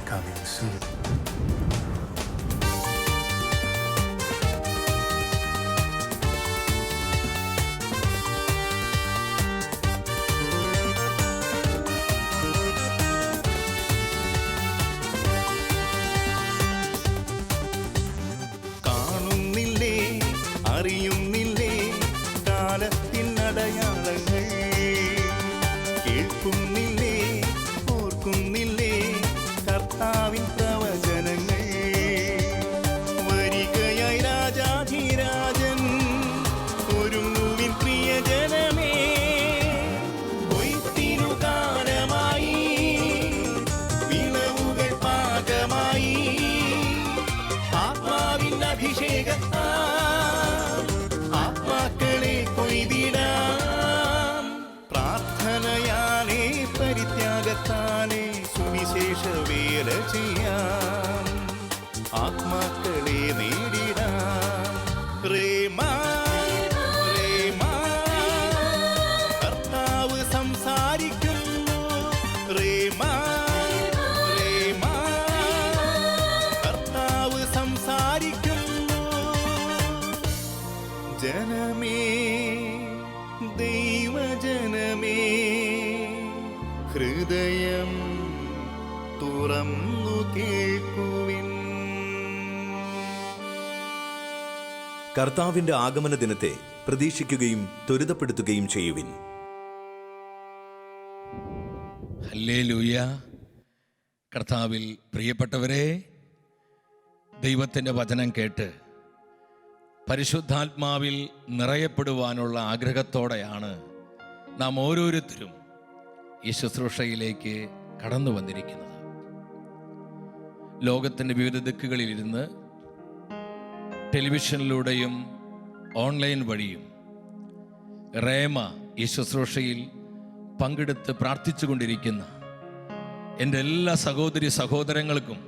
Coming soon. കാണുന്നില്ലേ, അറിയുന്നില്ലേ കാലത്തിനടയാളങ്ങൾ, കേൾക്കുന്നില്ലേ, ഓർക്കുന്നില്ലേ കർത്താവിൻ പ്രവചനങ്ങൾ. വരികയായി രാജാധിരാജൻ, ഒരുങ്ങുവിൻ പ്രിയജനമേ, കൊയ്ത്തിനു കാലമായി, വിളവുകൾ പാകമായി, ആത്മാവിൻ അഭിഷേകത്താൽ ആത്മാക്കളെ കൊയ്തിടാം. പ്രാർത്ഥനയാലേ പരിത്യാഗത്താലേ സുവിശേഷ വേല ചെയ്യാം, ആത്മാക്കളെ നേടിടാം. പ്രേമാ പ്രേമാ കർത്താവ് സംസാരിക്കുന്നു. പ്രേമാ പ്രേമാ കർത്താവ് സംസാരിക്കുന്നു. ജനമേ, ദൈവജനമേ, ഹൃദയം തുറന്നു കേൾക്കുവിൻ. കർത്താവിന്റെ ആഗമന ദിനത്തെ പ്രതീക്ഷിക്കുകയും ത്വരിതപ്പെടുത്തുകയും ചെയ്യുവിൻ. ഹല്ലേലൂയ. കർത്താവിൽ പ്രിയപ്പെട്ടവരെ, ദൈവത്തിൻ്റെ വചനം കേട്ട് പരിശുദ്ധാത്മാവിൽ നിറയപ്പെടുവാനുള്ള ആഗ്രഹത്തോടെയാണ് നാം ഓരോരുത്തരും ഈ ശുശ്രൂഷയിലേക്ക് കടന്നു വന്നിരിക്കുന്നത്. ലോകത്തിൻ്റെ വിവിധ ദിക്കുകളിലിരുന്ന് ടെലിവിഷനിലൂടെയും ഓൺലൈൻ വഴിയും റേമ ഈ ശുശ്രൂഷയിൽ പങ്കെടുത്ത് പ്രാർത്ഥിച്ചുകൊണ്ടിരിക്കുന്ന എൻ്റെ എല്ലാ സഹോദരി സഹോദരങ്ങൾക്കും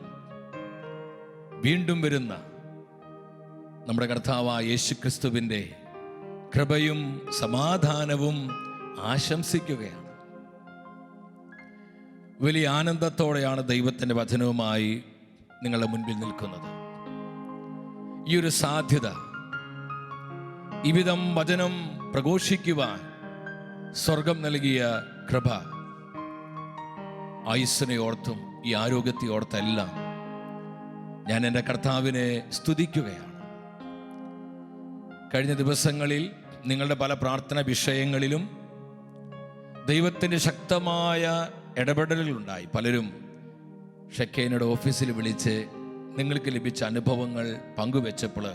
വീണ്ടും വരുന്ന നമ്മുടെ കർത്താവായ യേശുക്രിസ്തുവിൻ്റെ കൃപയും സമാധാനവും ആശംസിക്കുകയാണ്. വലിയ ആനന്ദത്തോടെയാണ് ദൈവത്തിൻ്റെ വചനവുമായി നിങ്ങളുടെ മുൻപിൽ നിൽക്കുന്നത്. ഈ ഒരു സാധ്യത, ഈ വിധം വചനം പ്രഘോഷിക്കുവാൻ സ്വർഗം നൽകിയ കൃപ, ആയുസ്സിനെ ഓർത്തും ഈ ആരോഗ്യത്തെ ഓർത്തെല്ലാം ഞാൻ എൻ്റെ കർത്താവിനെ സ്തുതിക്കുകയാണ്. കഴിഞ്ഞ ദിവസങ്ങളിൽ നിങ്ങളുടെ പല പ്രാർത്ഥന വിഷയങ്ങളിലും ദൈവത്തിൻ്റെ ശക്തമായ ഇടപെടലുകളുണ്ടായി. പലരും ഷെക്കേനയുടെ ഓഫീസിൽ വിളിച്ച് നിങ്ങൾക്ക് ലഭിച്ച അനുഭവങ്ങൾ പങ്കുവെച്ചപ്പോൾ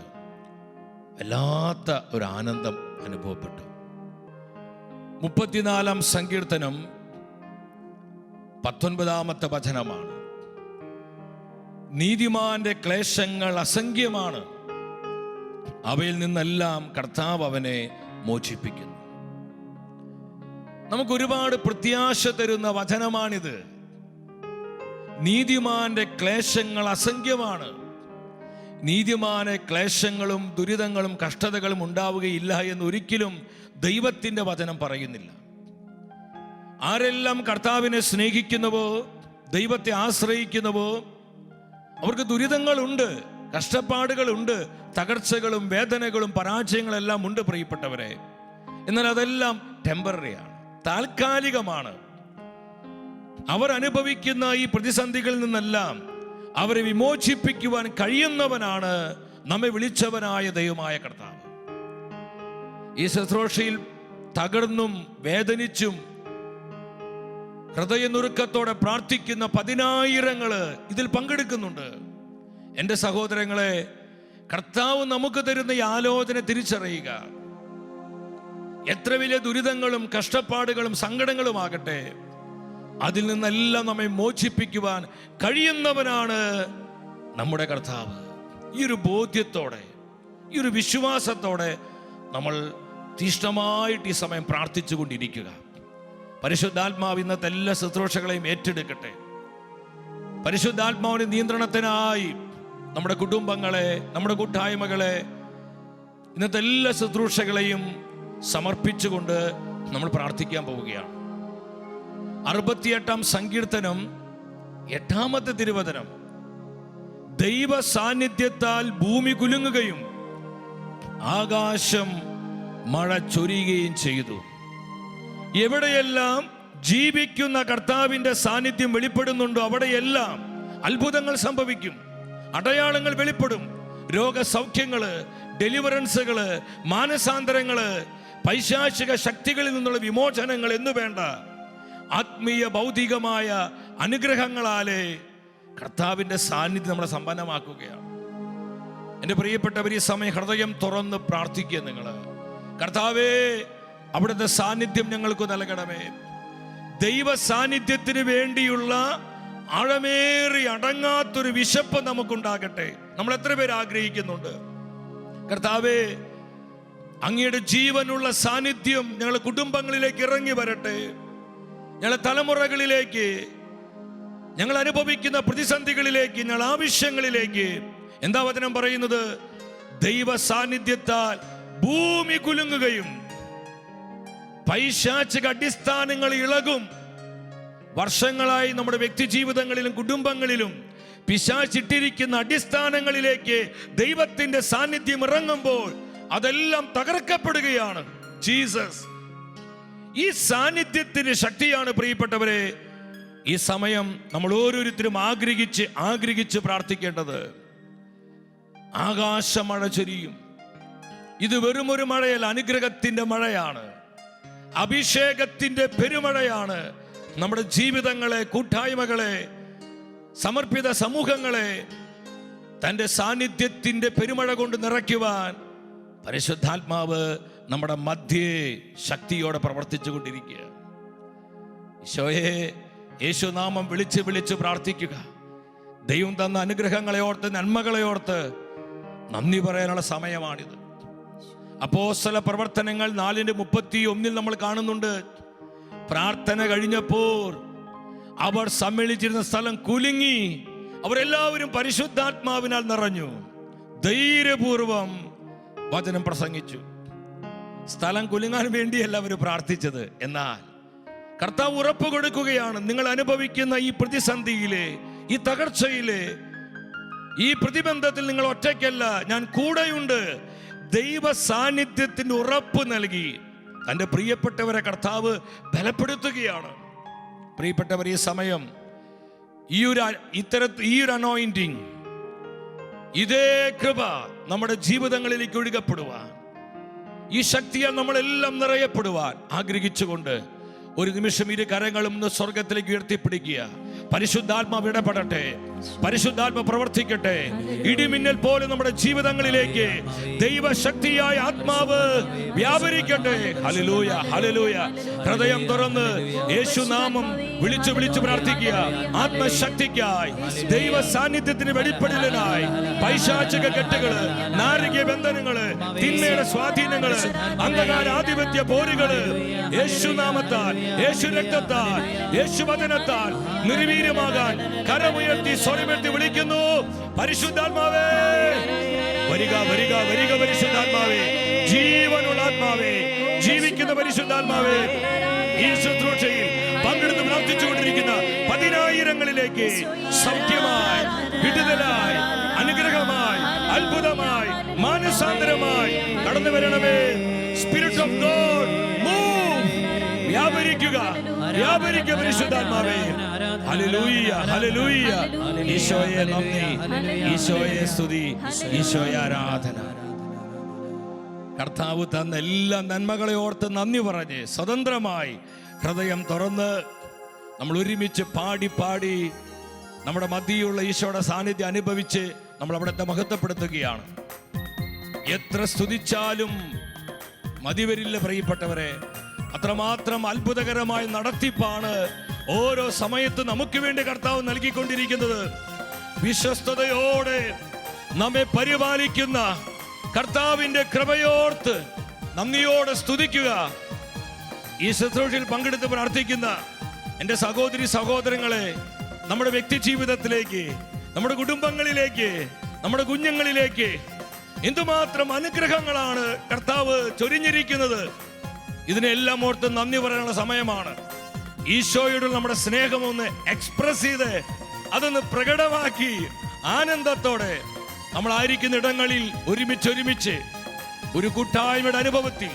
വല്ലാത്ത ഒരു ആനന്ദം അനുഭവപ്പെട്ടു. 34-ാം സങ്കീർത്തനം 19-ാമത്തെ വചനമാണ്. നീതിമാന്റെ ക്ലേശങ്ങൾ അസംഖ്യമാണ്, അവയിൽ നിന്നെല്ലാം കർത്താവ് അവനെ മോചിപ്പിക്കുന്നു. നമുക്കൊരുപാട് പ്രത്യാശ തരുന്ന വചനമാണിത്. നീതിമാന്റെ ക്ലേശങ്ങൾ അസംഖ്യമാണ്. നീതിമാന് ക്ലേശങ്ങളും ദുരിതങ്ങളും കഷ്ടതകളും ഉണ്ടാവുകയില്ല എന്ന് ഒരിക്കലും ദൈവത്തിൻ്റെ വചനം പറയുന്നില്ല. ആരെല്ലാം കർത്താവിനെ സ്നേഹിക്കുന്നുവോ, ദൈവത്തെ ആശ്രയിക്കുന്നുവോ, അവർക്ക് ദുരിതങ്ങളുണ്ട്, കഷ്ടപ്പാടുകളുണ്ട്, തകർച്ചകളും വേദനകളും പരാജയങ്ങളെല്ലാം ഉണ്ട് പ്രിയപ്പെട്ടവരെ. എന്നാൽ അതെല്ലാം ടെമ്പററിയാണ്, താൽക്കാലികമാണ്. അവർ അനുഭവിക്കുന്ന ഈ പ്രതിസന്ധികളിൽ നിന്നെല്ലാം അവരെ വിമോചിപ്പിക്കുവാൻ കഴിയുന്നവനാണ് നമ്മെ വിളിച്ചവനായ ദൈവമായ കർത്താവ്. ഈ ശുശ്രൂഷയിൽ തകർന്നും വേദനിച്ചും ഹൃദയനുറുക്കത്തോടെ പ്രാർത്ഥിക്കുന്ന 10,000 ഇതിൽ പങ്കെടുക്കുന്നുണ്ട്. എൻ്റെ സഹോദരങ്ങളെ, കർത്താവ് നമുക്ക് തരുന്ന ഈ ആലോചന തിരിച്ചറിയുക. എത്ര വലിയ ദുരിതങ്ങളും കഷ്ടപ്പാടുകളും സങ്കടങ്ങളുമാകട്ടെ, അതിൽ നിന്നെല്ലാം നമ്മെ മോചിപ്പിക്കുവാൻ കഴിയുന്നവനാണ് നമ്മുടെ കർത്താവ്. ഈ ഒരു ബോധ്യത്തോടെ, ഈ ഒരു വിശ്വാസത്തോടെ നമ്മൾ തീഷ്ണമായിട്ട് ഈ സമയം പ്രാർത്ഥിച്ചു കൊണ്ടിരിക്കുക. പരിശുദ്ധാത്മാവ് ഇന്നത്തെ എല്ലാ ശുശ്രൂഷകളെയും ഏറ്റെടുക്കട്ടെ. പരിശുദ്ധാത്മാവിന്റെ നിയന്ത്രണത്തിനായി നമ്മുടെ കുടുംബങ്ങളെ, നമ്മുടെ കൂട്ടായ്മകളെ, ഇന്നത്തെ എല്ലാ ശുശ്രൂഷകളെയും 8-ാമത്തെ തിരുവചനം, ദൈവ സാന്നിധ്യത്താൽ ഭൂമി കുലുങ്ങുകയും ആകാശം മഴ ചൊരിയുകയും ചെയ്തു. എവിടെയെല്ലാം ജീവിക്കുന്ന കർത്താവിന്റെ സാന്നിധ്യം വെളിപ്പെടുന്നുണ്ടോ അവിടെയെല്ലാം അത്ഭുതങ്ങൾ സംഭവിക്കും, അടയാളങ്ങൾ വെളിപ്പെടും. രോഗസൗഖ്യങ്ങള്, ഡെലിവറൻസുകള്, മാനസാന്തരങ്ങള്, പൈശാചിക ശക്തികളിൽ നിന്നുള്ള വിമോചനങ്ങൾ എന്നു വേണ്ട ആത്മീയ ഭൗതികമായ അനുഗ്രഹങ്ങളാലെ കർത്താവിന്റെ സാന്നിധ്യം നമ്മളെ സമ്പന്നമാക്കുകയാണ്. എൻ്റെ പ്രിയപ്പെട്ടവർ, ഈ സമയം ഹൃദയം തുറന്ന് പ്രാർത്ഥിക്കുക. നിങ്ങൾ, കർത്താവേ, അവിടുത്തെ സാന്നിധ്യം ഞങ്ങൾക്ക് നൽകണമേ. ദൈവ സാന്നിധ്യത്തിന് വേണ്ടിയുള്ള ആഴമേറി അടങ്ങാത്തൊരു വിശപ്പ് നമുക്കുണ്ടാകട്ടെ. നമ്മൾ എത്ര പേര് ആഗ്രഹിക്കുന്നുണ്ട്? കർത്താവേ, അങ്ങയുടെ ജീവനുള്ള സാന്നിധ്യം ഞങ്ങളുടെ കുടുംബങ്ങളിലേക്ക് ഇറങ്ങി വരട്ടെ. ഞങ്ങളുടെ തലമുറകളിലേക്ക്, ഞങ്ങൾ അനുഭവിക്കുന്ന പ്രതിസന്ധികളിലേക്ക്, ഞങ്ങളുടെ ആവശ്യങ്ങളിലേക്ക്. എന്താ വചനം പറയുന്നത്? ദൈവ സാന്നിധ്യത്താൽ ഭൂമി കുലുങ്ങുകയും പൈശാചിക അടിസ്ഥാനങ്ങൾ ഇളകും. വർഷങ്ങളായി നമ്മുടെ വ്യക്തി ജീവിതങ്ങളിലും കുടുംബങ്ങളിലും പിശാചിട്ടിരിക്കുന്ന അടിസ്ഥാനങ്ങളിലേക്ക് ദൈവത്തിന്റെ സാന്നിധ്യം ഇറങ്ങുമ്പോൾ അതെല്ലാം തകർക്കപ്പെടുകയാണ്. ജീസസ്, ഈ സാന്നിധ്യത്തിന്റെ ശക്തിയാണ് പ്രിയപ്പെട്ടവരെ ഈ സമയം നമ്മൾ ഓരോരുത്തരും ആഗ്രഹിച്ച് പ്രാർത്ഥിക്കേണ്ടത്. ആകാശമഴ ചൊരിയും. ഇത് വെറും ഒരു മഴയല്ല, അനുഗ്രഹത്തിന്റെ മഴയാണ്, അഭിഷേകത്തിന്റെ പെരുമഴയാണ്. നമ്മുടെ ജീവിതങ്ങളെ, കൂട്ടായ്മകളെ, സമർപ്പിത സമൂഹങ്ങളെ തൻ്റെ സാന്നിധ്യത്തിന്റെ പെരുമഴ കൊണ്ട് നിറയ്ക്കുവാൻ പരിശുദ്ധാത്മാവ് നമ്മുടെ മധ്യേ ശക്തിയോടെ പ്രവർത്തിച്ചു കൊണ്ടിരിക്കുക. ഈശോയെ, യേശുനാമം വിളിച്ച് പ്രാർത്ഥിക്കുക. ദൈവം തന്ന അനുഗ്രഹങ്ങളെ ഓർത്ത്, നന്മകളെ ഓർത്ത് നന്ദി പറയാനുള്ള സമയമാണിത്. അപ്പോസ്തല പ്രവർത്തനങ്ങൾ 4:31 നമ്മൾ കാണുന്നുണ്ട്. പ്രാർത്ഥന കഴിഞ്ഞപ്പോൾ അവർ സമ്മേളിച്ചിരുന്ന സ്ഥലം കുലുങ്ങി, അവരെല്ലാവരും പരിശുദ്ധാത്മാവിനാൽ നിറഞ്ഞു, ധൈര്യപൂർവം വചനം പ്രസംഗിച്ചു. സ്ഥലം കുലുങ്ങാൻ വേണ്ടിയല്ല അവർ പ്രാർത്ഥിച്ചത്. എന്നാൽ കർത്താവ് ഉറപ്പ് കൊടുക്കുകയാണ്, നിങ്ങൾ അനുഭവിക്കുന്ന ഈ പ്രതിസന്ധിയിലെ, ഈ തകർച്ചയിലെ, ഈ പ്രതിബന്ധത്തിൽ നിങ്ങൾ ഒറ്റയ്ക്കല്ല, ഞാൻ കൂടെയുണ്ട്. ദൈവ സാന്നിധ്യത്തിന്റെ ഉറപ്പ് നൽകി തൻ്റെ പ്രിയപ്പെട്ടവരെ കർത്താവ് ബലപ്പെടുത്തുകയാണ്. പ്രിയപ്പെട്ടവർ, ഈ സമയം ഈ ഒരു അനോയിന്റിങ്, ഇതേ കൃപ നമ്മുടെ ജീവിതങ്ങളിലേക്ക് ഒഴുകപ്പെടുവാൻ, ഈ ശക്തിയാൽ നമ്മളെല്ലാം നിറയപ്പെടുവാൻ ആഗ്രഹിച്ചുകൊണ്ട് ഒരു നിമിഷം ഇരു കരങ്ങളും സ്വർഗത്തിലേക്ക് ഉയർത്തിപ്പിടിക്കുക. പരിശുദ്ധാത്മാവ് ഇടപെടട്ടെ, പരിശുദ്ധാത്മ പ്രവർത്തിക്കട്ടെ. ഇടിമിന്നൽ പോലെ നമ്മുടെ ജീവിതങ്ങളിലേക്ക് ദൈവശക്തിയായ ആത്മാവ് വ്യാപരിക്കട്ടെ. Hallelujah, hallelujah. ഹൃദയം തുറന്ന് യേശുനാമം വിളിച്ചു പ്രാർത്ഥിക്കുക. ആത്മശക്തിക്കായി, ദൈവ സാന്നിധ്യത്തിന് വെളിപ്പെടലിനായി പൈശാചിക കെട്ടുകള്, നാരിക ബന്ധനങ്ങള്, തിന്മയുടെ സ്വാധീനങ്ങള്, അന്ധകാര ആധിപത്യ പോരുകള് യേശുനാമത്താൽ, യേശു രക്തത്താൽ, യേശു വചനത്താൽ നിർവീര്യമാകാൻ കരമുയർത്തി സ്വരമെത്തി വിളിക്കുന്നു. പരിശുദ്ധാത്മാവേ വരിക, വരിക, വരിക. പരിശുദ്ധാത്മാവേ, ജീവനുള്ള ആത്മാവേ, ജീവിക്കുന്ന പരിശുദ്ധാത്മാവേ, ഈ ശുശ്രൂഷയിൽ പങ്കെടുത്ത് പ്രാർത്ഥിച്ചുകൊണ്ടിരിക്കുന്ന 10,000ങ്ങളിലേക്ക് സൗഖ്യമായി, വിടുതലായി, അനുഗ്രഹമായി, അത്ഭുതമായി, മാനസാന്തരമായി കടന്നു വരണമേ. സ്പിരിറ്റ് ഓഫ് ഗോഡ് മൂവ്, വ്യാപരിക്കുക പരിശുദ്ധാത്മാവേ. Hallelujah, hallelujah. ഈശോയെ നന്ദി, ഈശോയെ സ്തുതി, ഈശോയെ ആരാധന. കർത്താവ് തന്ന എല്ലാ നന്മകളെ ഓർത്ത് നന്ദി പറഞ്ഞ് സ്വതന്ത്രമായി ഹൃദയം തുറന്ന് നമ്മൾ ഒരുമിച്ച് പാടി നമ്മുടെ മധ്യയുള്ള ഈശോയുടെ സാന്നിധ്യം അനുഭവിച്ച് നമ്മൾ അവിടുത്തെ മഹത്വപ്പെടുത്തുകയാണ്. എത്ര സ്തുതിച്ചാലും മതിവരില്ല പ്രിയപ്പെട്ടവരെ. അത്രമാത്രം അത്ഭുതകരമായ നടത്തിപ്പാണ് ഓരോ സമയത്ത് നമുക്ക് വേണ്ടി കർത്താവ് നൽകിക്കൊണ്ടിരിക്കുന്നത്. വിശ്വസ്തയോടെ നമ്മെ പരിപാലിക്കുന്ന കർത്താവിന്റെ കൃപയോർത്ത് നന്ദിയോടെ സ്തുതിക്കുക. ഈ ശുശ്രൂഷയിൽ പങ്കെടുത്ത് പ്രാർത്ഥിക്കുന്ന എൻ്റെ സഹോദരി സഹോദരങ്ങളെ, നമ്മുടെ വ്യക്തി ജീവിതത്തിലേക്ക്, നമ്മുടെ കുടുംബങ്ങളിലേക്ക്, നമ്മുടെ കുഞ്ഞുങ്ങളിലേക്ക് എന്തുമാത്രം അനുഗ്രഹങ്ങളാണ് കർത്താവ് ചൊരിഞ്ഞിരിക്കുന്നത്. ഇതിനെല്ലാം ഓർത്ത് നന്ദി പറയാനുള്ള സമയമാണ്. ഈശോയോട് നമ്മുടെ സ്നേഹം ഒന്ന് എക്സ്പ്രസ് ചെയ്ത് അതൊന്ന് പ്രകടമാക്കി ആനന്ദത്തോടെ നമ്മളായിരിക്കുന്ന ഇടങ്ങളിൽ ഒരുമിച്ച് ഒരു കൂട്ടായ്മയുടെ അനുഭവത്തിൽ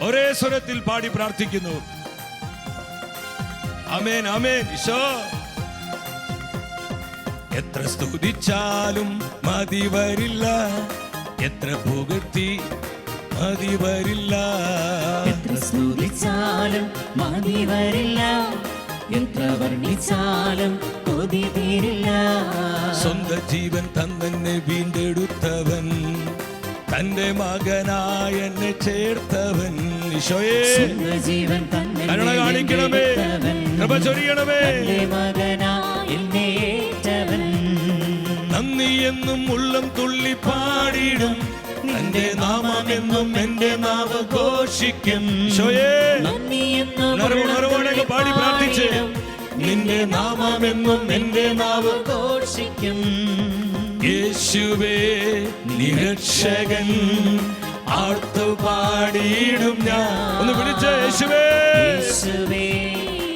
ഒരേ സ്വരത്തിൽ പാടി പ്രാർത്ഥിക്കുന്നു. ആമേൻ, ആമേൻ. ഈശോ, എത്ര സ്തുതിച്ചാലും മതി വരില്ല, എത്ര പുകഴ്ത്തി മതി വരില്ല, എത്ര സ്തുതിച്ചാലും മതി വരില്ല, എത്ര വർണ്ണിച്ചാലും കൊതി തീരില്ല. സ്വന്തം ജീവൻ തന്നെ വീണ്ടെടുത്തവൻ, തന്റെ മകനായ എന്നെ ചേർത്തവൻ. ഈശോയെ, ജീവൻ തന്നെ കരുണ കാണിക്കണമേ, കൃപ ചൊരിയണമേ. നന്ദി എന്നും ഉള്ളം തുള്ളി പാടിടും, നിന്റെ നാമമെന്നും എന്റെ നാവ് ഘോഷിക്കും. ഈശോയെ, ഉണർവോടെ പാടി പ്രാർത്ഥിച്ച്, നിന്റെ നാമമെന്നും എന്റെ നാവ് ഘോഷിക്കും. യേശുവേ നിരക്ഷകൻ, ആർത്തു പാടിയിടും ഞാൻ. ഒന്ന് വിളിച്ച്, യേശുവേ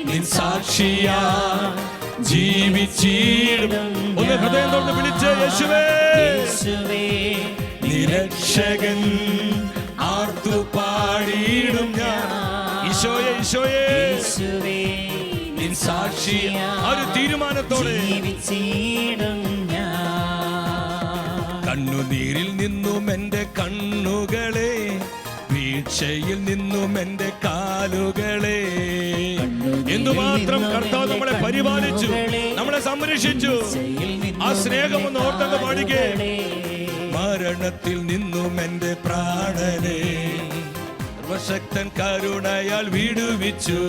നിൻ സാക്ഷിയാ ജീവിച്ചിടും. ഒന്ന് ഹൃദയം തൊട്ട് വിളിച്ച്, യേശുവേ നിരക്ഷകൻ, ആർത്തു പാടിയിടും ഞാൻ. ഈശോയെ, ഈശോയെ നിൻ സാക്ഷി. ഒരു തീരുമാനത്തോടെ കണ്ണുനീരിൽ നിന്നും എന്റെ കണ്ണുകളെ, വീഴ്ചയിൽ നിന്നും എന്റെ കാലുകളെ, എന്തുമാത്രം കർത്താവ് നമ്മളെ പരിപാലിച്ചു, നമ്മളെ സംരക്ഷിച്ചു. ആ സ്നേഹം ഒന്ന് ഓർത്തൊക്കെ പാടിക്കേ. മരണത്തിൽ നിന്നും എന്റെ പ്രാണനെ സർവശക്തൻ കരുണയാൽ വിടുവിച്ചു.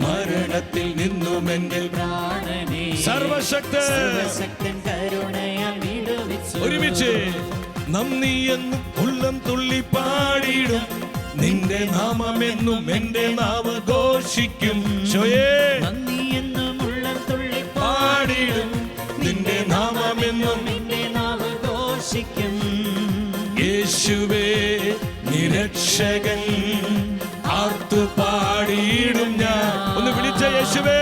മരണത്തിൽ നിന്നും എന്റെ പ്രാണനെ സർവശക്തൻ കരുണയാൽ വിടുവിച്ചു. ഒരുമിച്ച് നന്ദി എന്നും ഉള്ളം തുള്ളി പാടിയിടും, നിന്റെ നാമമെന്നും എന്റെ നാവ് ഘോഷിക്കും. നന്ദി എന്നും ഉള്ളം തുള്ളി പാടിയിടും, നിന്റെ നാമമെന്നും എന്റെ നാവ് ഘോഷിക്കും. യേശുവേ നിരക്ഷകൻ, ആർത്തു പാടിയിടും ഞാൻ. ഒന്ന് വിളിച്ച യേശുവേ,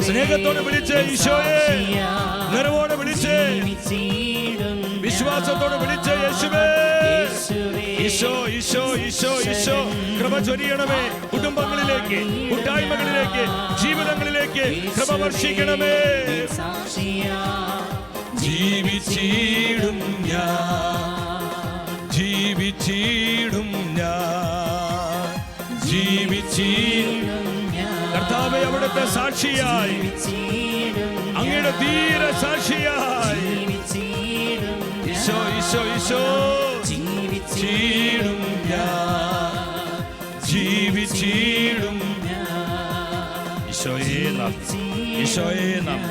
സ്നേഹത്തോടെ വിളിച്ച്, ഈശോയെ നിറവോടെ വിളിച്ച്, വിശ്വാസത്തോടെ വിളിച്ച്, യേശുവേ. ഈശോ, ഈശോ, ഈശോ, ഈശോ, കൃപ ചൊരിയണമേ. കുടുംബങ്ങളിലേക്ക്, കൂട്ടായ്മകളിലേക്ക്, ജീവിതങ്ങളിലേക്ക് കൃപ വർഷിക്കണമേ. ജീവിച്ചിടും ഞാൻ, ജീവിച്ചിടും ഞാൻ, ജീവിച്ചിടും കർത്താവേ. അവിടുത്തെ സാക്ഷിയായി, അങ്ങയുടെ ധീര സാക്ഷിയായി, ഈശോ, ഈശോ, ഈശോ, ജീവിച്ചിടും ഞാൻ, ജീവിച്ചിടും. ഈശോയെ നാം, ഈശോയെ നാം.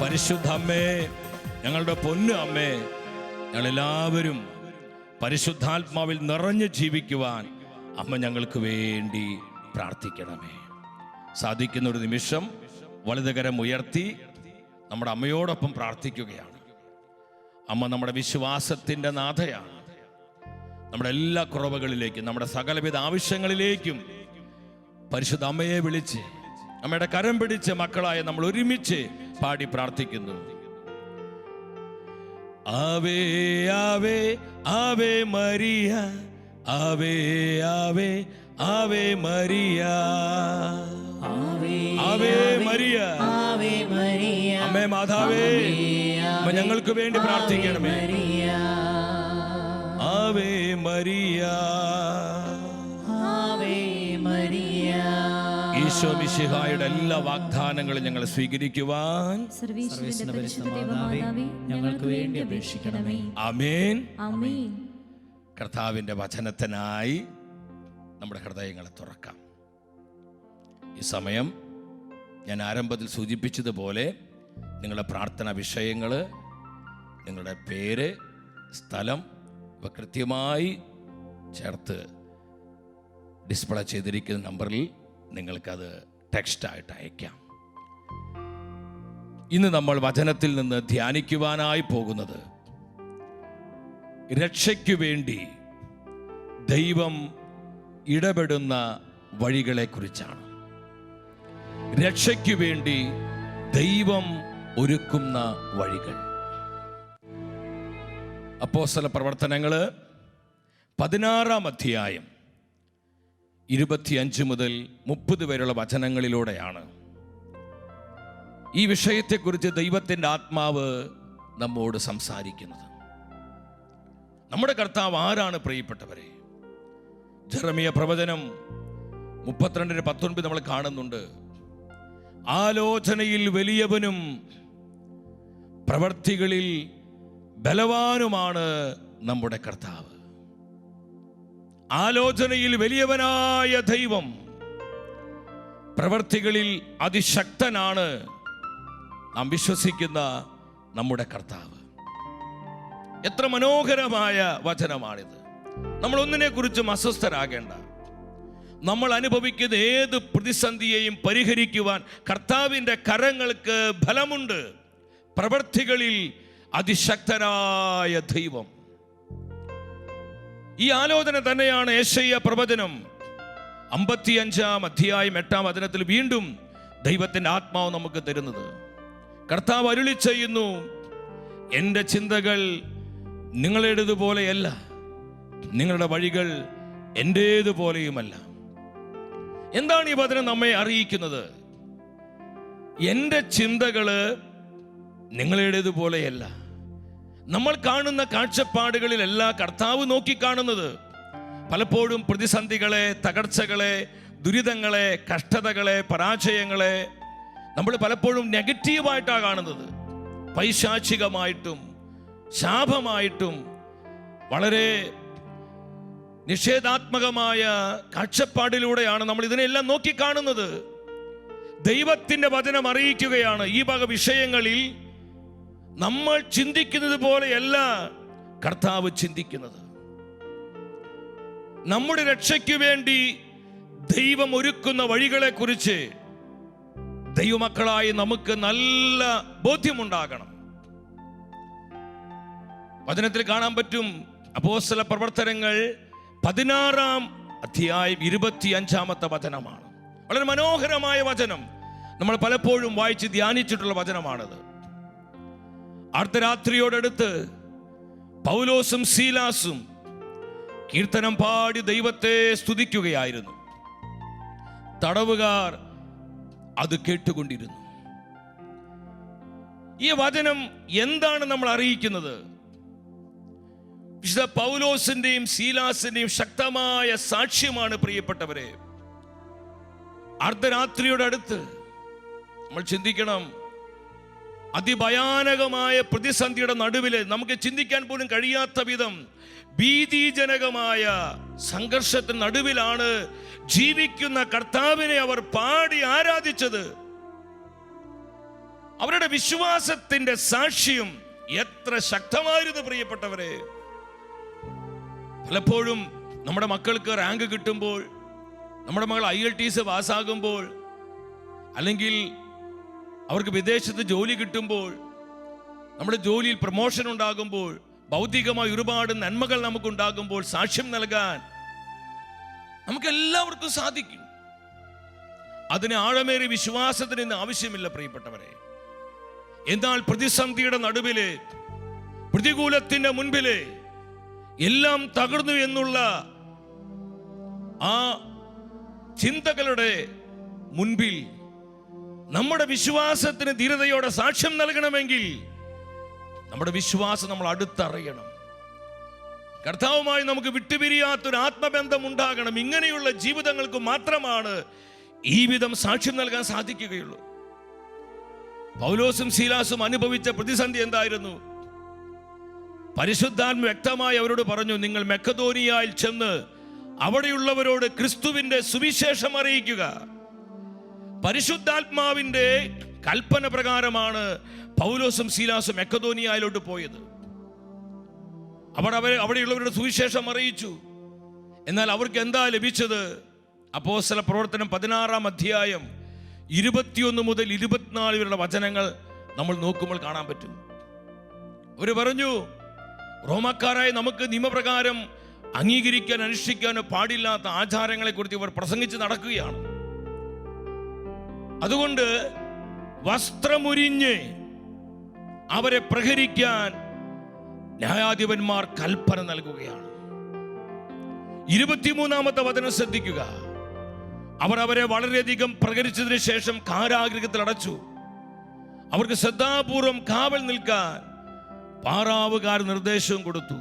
പരിശുദ്ധ അമ്മേ, ഞങ്ങളുടെ പൊന്നു അമ്മേ, ഞങ്ങളെല്ലാവരും പരിശുദ്ധാത്മാവിൽ നിറഞ്ഞു ജീവിക്കുവാൻ അമ്മ ഞങ്ങൾക്ക് വേണ്ടി പ്രാർത്ഥിക്കണമേ. സാധിക്കുന്ന ഒരു നിമിഷം വലതുകരം ഉയർത്തി നമ്മുടെ അമ്മയോടൊപ്പം പ്രാർത്ഥിക്കുകയാണ്. അമ്മ നമ്മുടെ വിശ്വാസത്തിൻ്റെ നാഥയാണ്. നമ്മുടെ എല്ലാ കുറവുകളിലേക്കും, നമ്മുടെ സകലവിധ ആവശ്യങ്ങളിലേക്കും പരിശുദ്ധ അമ്മയെ വിളിച്ച്, അമ്മയുടെ കരം പിടിച്ച് മക്കളായ നമ്മൾ ഒരുമിച്ച് പാടി പ്രാർത്ഥിക്കുന്നു. ആവേ ആവേ ആവേ മരിയ, ആവേ ആവേ ആവേ മരിയ, ആവേ മരിയ, അമ്മേ മാതാവേ, അമ്മ ഞങ്ങൾക്ക് വേണ്ടി പ്രാർത്ഥിക്കണമേ. ആവേ മരിയ, ഈശോ മിശിഹായുടെ എല്ലാ വാഗ്ദാനങ്ങളും ഞങ്ങൾ സ്വീകരിക്കുവാൻ ഞങ്ങൾക്ക് വേണ്ടി അപേക്ഷിക്കണമേ. ആമേൻ. ആമേൻ. കർത്താവിൻ്റെ വചനത്തിനായി നമ്മുടെ ഹൃദയങ്ങളെ തുറക്കാം. ഈ സമയം ഞാൻ ആരംഭത്തിൽ സൂചിപ്പിച്ചതുപോലെ നിങ്ങളുടെ പ്രാർത്ഥന വിഷയങ്ങൾ, നിങ്ങളുടെ പേര്, സ്ഥലം ഇവ കൃത്യമായി ചേർത്ത് ഡിസ്പ്ലേ ചെയ്തിരിക്കുന്ന നമ്പറിൽ നിങ്ങൾക്കത് ടെക്സ്റ്റായിട്ട് അയക്കാം. ഇന്ന് നമ്മൾ വചനത്തിൽ നിന്ന് ധ്യാനിക്കുവാനായി പോകുന്നത് രക്ഷയ്ക്കു വേണ്ടി ദൈവം ഇടപെടുന്ന വഴികളെക്കുറിച്ചാണ്. രക്ഷയ്ക്കു വേണ്ടി ദൈവം ഒരുക്കുന്ന വഴികൾ. അപ്പോസ്തല പ്രവർത്തനങ്ങൾ 16-ാം അധ്യായം 25 മുതൽ 30 വരെയുള്ള വചനങ്ങളിലൂടെയാണ് ഈ വിഷയത്തെക്കുറിച്ച് ദൈവത്തിൻ്റെ ആത്മാവ് നമ്മോട് സംസാരിക്കുന്നത്. നമ്മുടെ കർത്താവ് ആരാണ് പ്രിയപ്പെട്ടവരെ? ജെറമിയ പ്രവചനം 32:19 നമ്മൾ കാണുന്നുണ്ട്. ആലോചനയിൽ വലിയവനും പ്രവർത്തികളിൽ ബലവാനുമാണ് നമ്മുടെ കർത്താവ്. ആലോചനയിൽ വലിയവനായ ദൈവം, പ്രവർത്തികളിൽ അതിശക്തനാണ് നാം വിശ്വസിക്കുന്ന നമ്മുടെ കർത്താവ്. എത്ര മനോഹരമായ വചനമാണിത്. നമ്മൾ ഒന്നിനെ കുറിച്ചും അസ്വസ്ഥരാകേണ്ട. നമ്മൾ അനുഭവിക്കുന്ന ഏത് പ്രതിസന്ധിയെയും പരിഹരിക്കുവാൻ കർത്താവിൻ്റെ കരങ്ങൾക്ക് ഫലമുണ്ട്. പ്രവർത്തികളിൽ അതിശക്തനായ ദൈവം. ഈ ആലോചന തന്നെയാണ് യെശയ്യാ പ്രവചനം 55-ാം അധ്യായം 8-ാം വചനത്തിൽ വീണ്ടും ദൈവത്തിൻ്റെ ആത്മാവ് നമുക്ക് തരുന്നത്. കർത്താവ് അരുളി ചെയ്യുന്നു, എൻ്റെ ചിന്തകൾ നിങ്ങളുടേതുപോലെയല്ല, നിങ്ങളുടെ വഴികൾ എൻ്റേതുപോലെയുമല്ല. എന്താണ് ഈ വചനം നമ്മെ അറിയിക്കുന്നത്? എൻ്റെ ചിന്തകള് നിങ്ങളുടേതുപോലെയല്ല. നമ്മൾ കാണുന്ന കാഴ്ചപ്പാടുകളിലല്ല കർത്താവ് നോക്കിക്കാണുന്നത്. പലപ്പോഴും പ്രതിസന്ധികളെ, തകർച്ചകളെ, ദുരിതങ്ങളെ, കഷ്ടതകളെ, പരാജയങ്ങളെ നമ്മൾ പലപ്പോഴും നെഗറ്റീവായിട്ടാണ് കാണുന്നത്. പൈശാചികമായിട്ടും ശാപമായിട്ടും വളരെ നിഷേധാത്മകമായ കാഴ്ചപ്പാടിലൂടെയാണ് നമ്മൾ ഇതിനെല്ലാം നോക്കിക്കാണുന്നത്. ദൈവത്തിൻ്റെ വചനം അറിയിക്കുകയാണ്, ഈ വക വിഷയങ്ങളിൽ നമ്മൾ ചിന്തിക്കുന്നത് പോലെയല്ല കർത്താവ് ചിന്തിക്കുന്നത്. നമ്മുടെ രക്ഷയ്ക്ക് വേണ്ടി ദൈവം ഒരുക്കുന്ന വഴികളെ കുറിച്ച് ദൈവമക്കളായി നമുക്ക് നല്ല ബോധ്യമുണ്ടാകണം. വചനത്തിൽ കാണാൻ പറ്റും. അപ്പോസ്തല പ്രവർത്തനങ്ങൾ 16-ാം അധ്യായം 25-ാമത്തെ വചനമാണ്. വളരെ മനോഹരമായ വചനം. നമ്മൾ പലപ്പോഴും വായിച്ച് ധ്യാനിച്ചിട്ടുള്ള വചനമാണത്. അർദ്ധരാത്രിയോടടുത്ത് പൗലോസും സീലാസും കീർത്തനം പാടി ദൈവത്തെ സ്തുതിക്കുകയായിരുന്നു. തടവുകാർ അത് കേട്ടുകൊണ്ടിരുന്നു. ഈ വചനം എന്താണ് നമ്മൾ അറിയിക്കുന്നത്? വിശുദ്ധ പൗലോസിന്റെയും സീലാസിന്റെയും ശക്തമായ സാക്ഷ്യമാണ് പ്രിയപ്പെട്ടവരെ. അർദ്ധരാത്രിയോടടുത്ത് നമ്മൾ ചിന്തിക്കണം, അതിഭയാനകമായ പ്രതിസന്ധിയുടെ നടുവില് നമുക്ക് ചിന്തിക്കാൻ പോലും കഴിയാത്ത വിധം ഭീതിജനകമായ സംഘർഷത്തിന് നടുവിലാണ് ജീവിക്കുന്ന കർത്താവിനെ അവർ പാടി ആരാധിച്ചത്. അവരുടെ വിശ്വാസത്തിന്റെ സാക്ഷ്യം എത്ര ശക്തമായിരുന്നു പ്രിയപ്പെട്ടവരെ. പലപ്പോഴും നമ്മുടെ മക്കൾക്ക് റാങ്ക് കിട്ടുമ്പോൾ, നമ്മുടെ മകൾ IELTS പാസ്സാകുമ്പോൾ, അല്ലെങ്കിൽ അവർക്ക് വിദേശത്ത് ജോലി കിട്ടുമ്പോൾ, നമ്മുടെ ജോലിയിൽ പ്രമോഷൻ ഉണ്ടാകുമ്പോൾ, ഭൗതികമായ ഒരുപാട് നന്മകൾ നമുക്കുണ്ടാകുമ്പോൾ സാക്ഷ്യം നൽകാൻ നമുക്കെല്ലാവർക്കും സാധിക്കും. അതിന് ആഴമേറിയ വിശ്വാസത്തിന് ഇന്ന് ആവശ്യമില്ല പ്രിയപ്പെട്ടവരെ. എന്നാൽ പ്രതിസന്ധിയുടെ നടുവില്, പ്രതികൂലത്തിന്റെ മുൻപില് എല്ലാം തകർന്നു എന്നുള്ള ആ ചിന്തകളുടെ മുൻപിൽ നമ്മുടെ വിശ്വാസത്തിന് ധീരതയോടെ സാക്ഷ്യം നൽകണമെങ്കിൽ നമ്മുടെ വിശ്വാസം നമ്മൾ അടുത്തറിയണം. കർത്താവുമായി നമുക്ക് വിട്ടുപിരിയാത്തൊരു ആത്മബന്ധം ഉണ്ടാകണം. ഇങ്ങനെയുള്ള ജീവിതങ്ങൾക്ക് മാത്രമാണ് ഈ വിധം സാക്ഷ്യം നൽകാൻ സാധിക്കുകയുള്ളൂ. പൗലോസും സീലാസും അനുഭവിച്ച പ്രതിസന്ധി എന്തായിരുന്നു? പരിശുദ്ധാത്മ വ്യക്തമായി അവരോട് പറഞ്ഞു, നിങ്ങൾ മക്കെദോനിയയിൽ ചെന്ന് അവിടെയുള്ളവരോട് ക്രിസ്തുവിന്റെ സുവിശേഷം അറിയിക്കുക. പരിശുദ്ധാത്മാവിന്റെ കൽപ്പന പ്രകാരമാണ് പൗലോസും സീലാസും മക്കെദോനിയയിലോട്ട് പോയത്. അവിടെയുള്ളവരുടെ സുവിശേഷം അറിയിച്ചു. എന്നാൽ അവർക്ക് എന്താ ലഭിച്ചത്? അപ്പോസ്തല പ്രവർത്തനം 16-ാം അധ്യായം 21 മുതൽ 24 വരെയുള്ള വചനങ്ങൾ നമ്മൾ നോക്കുമ്പോൾ കാണാൻ പറ്റും. അവര് പറഞ്ഞു, റോമാക്കാരായ നമുക്ക് നിയമപ്രകാരം അംഗീകരിക്കാൻ അനുഷ്ഠിക്കാനോ പാടില്ലാത്ത ആചാരങ്ങളെ കുറിച്ച് ഇവർ പ്രസംഗിച്ച് നടക്കുകയാണ്. അതുകൊണ്ട് വസ്ത്രമുരിഞ്ഞ് അവരെ പ്രഹരിക്കാൻ ന്യായാധിപന്മാർ കൽപ്പന നൽകുകയാണ്. 23-ാമത്തെ വചനം ശ്രദ്ധിക്കുക. അവർ അവരെ വളരെയധികം പ്രഹരിച്ചതിന് ശേഷം കാരാഗൃഹത്തിൽ അടച്ചു. അവർക്ക് ശ്രദ്ധാപൂർവം കാവൽ നിൽക്കാൻ പാറാവുകാർ നിർദ്ദേശവും കൊടുത്തു.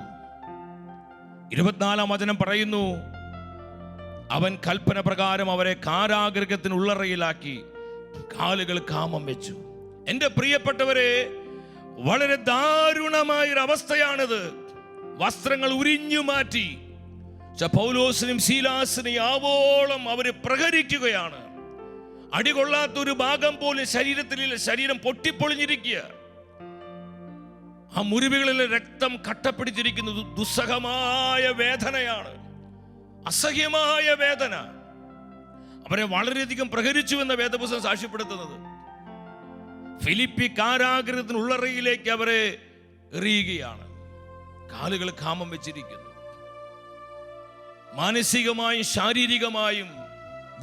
24-ാം വചനം പറയുന്നു, അവൻ കൽപ്പന പ്രകാരം അവരെ കാരാഗൃഹത്തിന് ഉള്ളറയിലാക്കി കാലുകൾ കാമം വെച്ചു. എൻ്റെ പ്രിയപ്പെട്ടവരെ, വളരെ ദാരുണമായൊരു അവസ്ഥയാണിത്. വസ്ത്രങ്ങൾ ഉരിഞ്ഞു മാറ്റി പൗലോസിനും ശീലാസിനെയും ആവോളം അവര് പ്രഹരിക്കുകയാണ്. അടികൊള്ളാത്തൊരു ഭാഗം പോലും ശരീരത്തിലില്ല. ശരീരം പൊട്ടിപ്പൊളിഞ്ഞിരിക്കുക. ആ മുറിവുകളിൽ രക്തം കട്ടപ്പിടിച്ചിരിക്കുന്നത്. ദുസ്സഹമായ വേദനയാണ്, അസഹ്യമായ വേദന. അവരെ വളരെയധികം പ്രഹരിച്ചു എന്ന വേദപുസ്തകം സാക്ഷ്യപ്പെടുത്തുന്നത്. ഫിലിപ്പി കാരാഗൃഹത്തിന് ഉള്ളറയിലേക്ക് അവരെ എറിയുകയാണ്. കാലുകൾ കാമം വെച്ചിരിക്കുന്നു. മാനസികമായും ശാരീരികമായും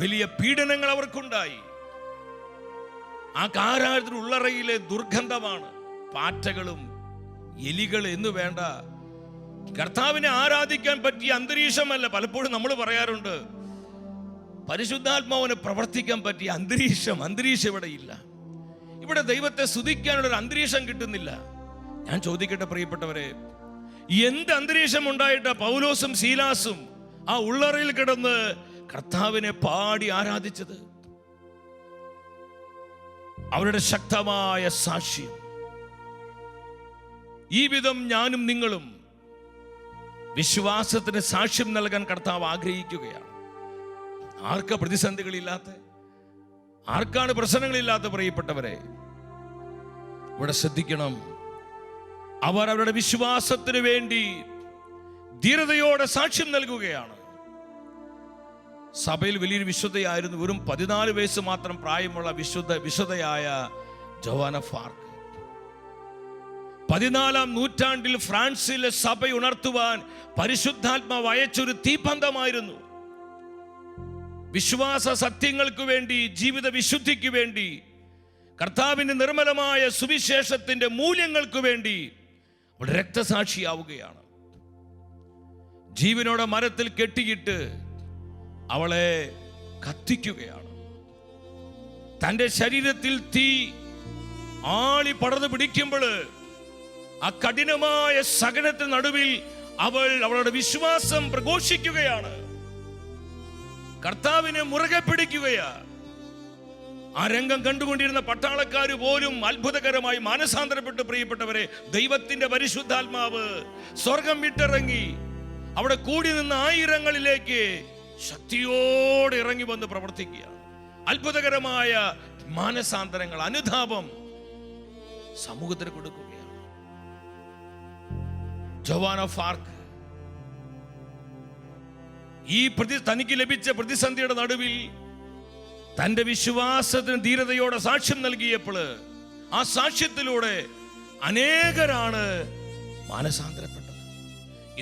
വലിയ പീഡനങ്ങൾ അവർക്കുണ്ടായി. ആ കാരാഗൃഹത്തിന് ഉള്ളറയിലെ ദുർഗന്ധമാണ്. പാറ്റകളും എലികൾ എന്ന് വേണ്ട, കർത്താവിനെ ആരാധിക്കാൻ പറ്റിയ അന്തരീക്ഷമല്ല. പലപ്പോഴും നമ്മൾ പറയാറുണ്ട്, പരിശുദ്ധാത്മാവിനെ പ്രവർത്തിക്കാൻ പറ്റിയ അന്തരീക്ഷം ഇവിടെ ഇല്ല. ഇവിടെ ദൈവത്തെ സ്തുതിക്കാനുള്ള ഒരു അന്തരീക്ഷം കിട്ടുന്നില്ല. ഞാൻ ചോദിക്കട്ടെ പ്രിയപ്പെട്ടവരെ, എന്ത് അന്തരീക്ഷം ഉണ്ടായിട്ടാ പൗലോസും ശീലാസും ആ ഉള്ളറയിൽ കിടന്ന് കർത്താവിനെ പാടി ആരാധിച്ചത്? അവരുടെ ശക്തമായ സാക്ഷ്യം. ഈ വിധം ഞാനും നിങ്ങളും വിശ്വാസത്തിന് സാക്ഷ്യം നൽകാൻ കർത്താവ് ആഗ്രഹിക്കുകയാണ്. ആർക്കാ പ്രതിസന്ധികളില്ലാത്ത, ആർക്കാണ് പ്രശ്നങ്ങളില്ലാത്ത പ്രിയപ്പെട്ടവരെ? ഇവിടെ ശ്രദ്ധിക്കണം. അവർ അവരുടെ വിശ്വാസത്തിന് വേണ്ടി ധീരതയോടെ സാക്ഷ്യം നൽകുകയാണ്. സഭയിൽ വലിയൊരു വിശുദ്ധയായിരുന്നു. വെറും 14 വയസ്സ് മാത്രം പ്രായമുള്ള വിശുദ്ധയായ ജോവാന ഫാർക്ക്. 14-ാം നൂറ്റാണ്ടിൽ ഫ്രാൻസിലെ സഭ ഉണർത്തുവാൻ പരിശുദ്ധാത്മാവ് അയച്ചൊരു തീപന്തമായിരുന്നു. വിശ്വാസ സത്യങ്ങൾക്ക് വേണ്ടി, ജീവിത വിശുദ്ധിക്ക് വേണ്ടി, കർത്താവിന്റെ നിർമ്മലമായ സുവിശേഷത്തിന്റെ മൂല്യങ്ങൾക്ക് വേണ്ടി അവൾ രക്തസാക്ഷിയാവുകയാണ്. ജീവനോടെ മരത്തിൽ കെട്ടിയിട്ട് അവളെ കത്തിക്കുകയാണ്. തൻ്റെ ശരീരത്തിൽ തീ ആളി പടർന്നു പിടിക്കുമ്പോൾ ആ കഠിനമായ സഹനത്തിന് നടുവിൽ അവൾ അവളുടെ വിശ്വാസം പ്രഘോഷിക്കുകയാണ്. കർത്താവിനെ മുറുകെ പിടിക്കുകയാ. ആ രംഗം കണ്ടുകൊണ്ടിരുന്ന പട്ടാളക്കാർ പോലും അത്ഭുതകരമായി മാനസാന്തരപ്പെട്ട് പ്രിയപ്പെട്ടവരെ, ദൈവത്തിന്റെ പരിശുദ്ധാത്മാവ് സ്വർഗം വിട്ടിറങ്ങി അവിടെ കൂടി നിന്ന ആയിരങ്ങളിലേക്ക് ശക്തിയോടെ ഇറങ്ങി വന്ന് പ്രവർത്തിക്കുക. അത്ഭുതകരമായ മാനസാന്തരങ്ങൾ, അനുതാപം സമൂഹത്തിന് കൊടുക്കുകയാണ്. ജോവാന ഫാർക്ക് ഈ തനിക്ക് ലഭിച്ച പ്രതിസന്ധിയുടെ നടുവിൽ തന്റെ വിശ്വാസത്തിന് ധീരതയോടെ സാക്ഷ്യം നൽകിയപ്പോൾ ആ സാക്ഷ്യത്തിലൂടെ അനേകരാണ് മാനസാന്തരപ്പെട്ടത്.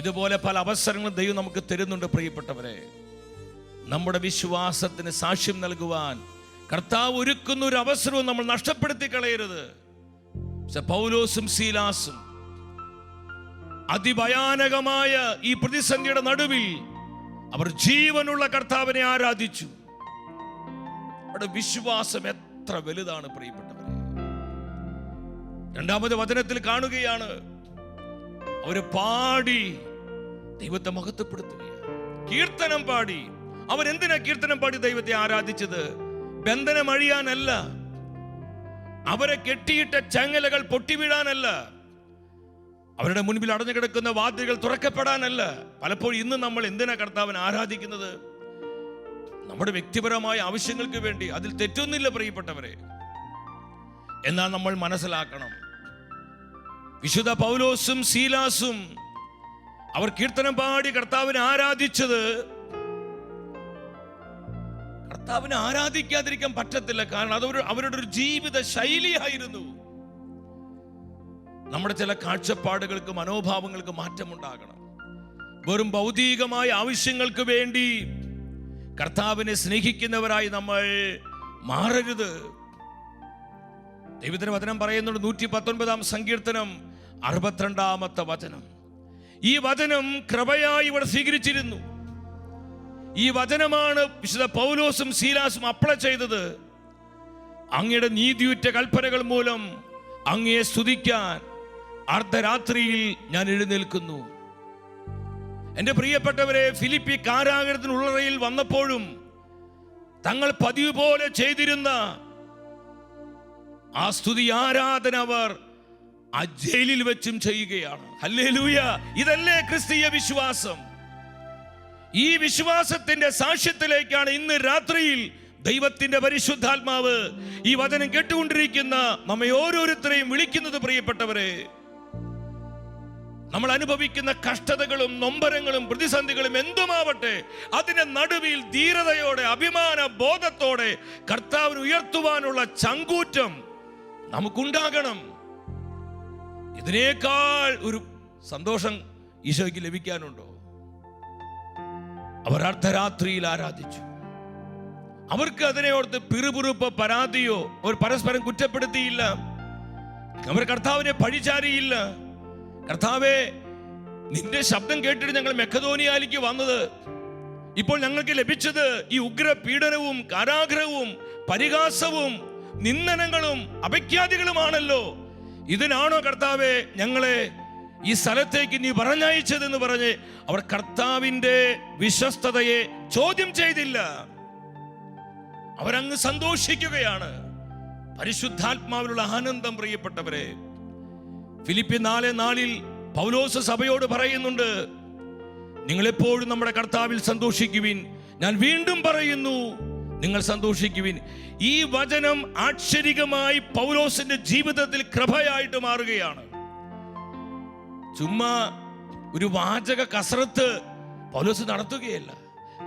ഇതുപോലെ പല അവസരങ്ങളും ദൈവം നമുക്ക് തരുന്നുണ്ട് പ്രിയപ്പെട്ടവരെ. നമ്മുടെ വിശ്വാസത്തിന് സാക്ഷ്യം നൽകുവാൻ കർത്താവ് ഒരുക്കുന്ന ഒരു അവസരവും നമ്മൾ നഷ്ടപ്പെടുത്തി കളയരുത്. പൗലോസും ശീലാസും അതിഭയാനകമായ ഈ പ്രതിസന്ധിയുടെ നടുവിൽ അവർ ജീവനുള്ള കർത്താവിനെ ആരാധിച്ചു. അവരുടെ വിശ്വാസം എത്ര വലുതാണ് പ്രിയപ്പെട്ടവരെ. 2-ാമത് വചനത്തിൽ കാണുകയാണ്, അവര് പാടി ദൈവത്തെ മഹത്വപ്പെടുത്തുകയാണ്. കീർത്തനം പാടി. അവരെന്തിനാ കീർത്തനം പാടി ദൈവത്തെ ആരാധിച്ചത്? ബന്ധനം അഴിയാനല്ല, അവരെ കെട്ടിയിട്ട ചങ്ങലകൾ പൊട്ടിവീഴാനല്ല, അവരുടെ മുൻപിൽ അടഞ്ഞു കിടക്കുന്ന വാതിലുകൾ തുറക്കപ്പെടാനല്ല. പലപ്പോഴും ഇന്ന് നമ്മൾ എന്തിനാ കർത്താവിനെ ആരാധിക്കുന്നത്? നമ്മുടെ വ്യക്തിപരമായ ആവശ്യങ്ങൾക്ക് വേണ്ടി. അതിൽ തെറ്റൊന്നുമില്ല പ്രിയപ്പെട്ടവരെ. എന്നാൽ നമ്മൾ മനസ്സിലാക്കണം, വിശുദ്ധ പൗലോസും ശീലാസും അവർ കീർത്തനം പാടി കർത്താവിനെ ആരാധിച്ചത്, കർത്താവിനെ ആരാധിക്കാതിരിക്കാൻ പറ്റത്തില്ല. കാരണം അത് അവരുടെ ഒരു ജീവിത ശൈലിയായിരുന്നു. നമ്മുടെ ചില കാഴ്ചപ്പാടുകൾക്ക്, മനോഭാവങ്ങൾക്ക് മാറ്റമുണ്ടാകണം. വെറും ഭൗതികമായ ആവശ്യങ്ങൾക്ക് വേണ്ടി കർത്താവിനെ സ്നേഹിക്കുന്നവരായി നമ്മൾ മാറരുത്. ദൈവത്തിന്റെ വചനം പറയുന്നുണ്ട് 119 സങ്കീർത്തനം 62 വചനം. ഈ വചനം കൃപയായി ഇവിടെ സ്വീകരിച്ചിരുന്നു. ഈ വചനമാണ് വിശുദ്ധ പൗലോസും ശീലാസും അപ്ലൈ ചെയ്തത്. അങ്ങയുടെ നീതിയുറ്റ കൽപ്പനകൾ മൂലം അങ്ങയെ സ്തുതിക്കാൻ അർദ്ധരാത്രിയിൽ ഞാൻ എഴുന്നേൽക്കുന്നു. എൻ്റെ പ്രിയപ്പെട്ടവരെ, ഫിലിപ്പി കാരാഗൃഹത്തിനുള്ളറയിൽ വന്നപ്പോഴും തങ്ങൾ പതിവ് പോലെ ചെയ്തിരുന്ന ആ സ്തുതി ആരാധന അവർ ആ ജയിലിൽ വെച്ചും ചെയ്യുകയാണ്. ഹല്ലേലൂയ! ഇതല്ലേ ക്രിസ്തീയ വിശ്വാസം? ഈ വിശ്വാസത്തിന്റെ സാക്ഷ്യത്തിലേക്കാണ് ഇന്ന് രാത്രിയിൽ ദൈവത്തിന്റെ പരിശുദ്ധാത്മാവ് ഈ വചനം കേട്ടുകൊണ്ടിരിക്കുന്ന നമ്മെ ഓരോരുത്തരെയും വിളിക്കുന്നത്. പ്രിയപ്പെട്ടവരെ, നമ്മൾ അനുഭവിക്കുന്ന കഷ്ടതകളും നൊമ്പരങ്ങളും പ്രതിസന്ധികളും എന്തുമാവട്ടെ, അതിന്റെ നടുവിൽ ധീരതയോടെ അഭിമാന ബോധത്തോടെ കർത്താവിനെ ഉയർത്തുവാനുള്ള ചങ്കൂറ്റം നമുക്കുണ്ടാകണം. ഇതിനേക്കാൾ ഒരു സന്തോഷം ഈശോയ്ക്ക് ലഭിക്കാനുണ്ടോ? അവർ അർദ്ധരാത്രിയിൽ ആരാധിച്ചു. അവർക്ക് അതിനെ ഓർത്ത് പിറുപിറുപ്പ് പരാതിയോ അവർ പരസ്പരം കുറ്റപ്പെടുത്തിയില്ല. അവർ കർത്താവിനെ പഴിചാരിയില്ല. കർത്താവേ, നിന്റെ ശബ്ദം കേട്ടിട്ട് ഞങ്ങൾ മെക്കദോനിയയിലേക്ക് വന്നത്. ഇപ്പോൾ ഞങ്ങൾക്ക് ലഭിച്ചത് ഈ ഉഗ്ര പീഡനവും കാരാഗ്രഹവും പരിഹാസവും നിന്ദനങ്ങളും അപഖ്യാതികളുമാണല്ലോ. ഇതിനാണോ കർത്താവേ ഞങ്ങളെ ഈ സ്ഥലത്തേക്ക് നീ പറഞ്ഞയച്ചതെന്ന് പറഞ്ഞ് അവർ കർത്താവിന്റെ വിശ്വസ്തതയെ ചോദ്യം ചെയ്തില്ല. അവരങ്ങ് സന്തോഷിക്കുകയാണ്. പരിശുദ്ധാത്മാവിലുള്ള ആനന്ദം. പ്രിയപ്പെട്ടവരെ, ഫിലിപ്പി 4:4 പൗലോസ് സഭയോട് പറയുന്നുണ്ട്, നിങ്ങളെപ്പോഴും നമ്മുടെ കർത്താവിൽ സന്തോഷിക്കുവിൻ. ഞാൻ വീണ്ടും പറയുന്നു, നിങ്ങൾ സന്തോഷിക്കുവിൻ. ഈ വചനം ആക്ഷരികമായി പൗലോസിന്റെ ജീവിതത്തിൽ കൃപയായിട്ട് മാറുകയാണ്. ചുമ്മാ ഒരു വാചക കസരത്ത് പൗലോസ് നടത്തുകയല്ല.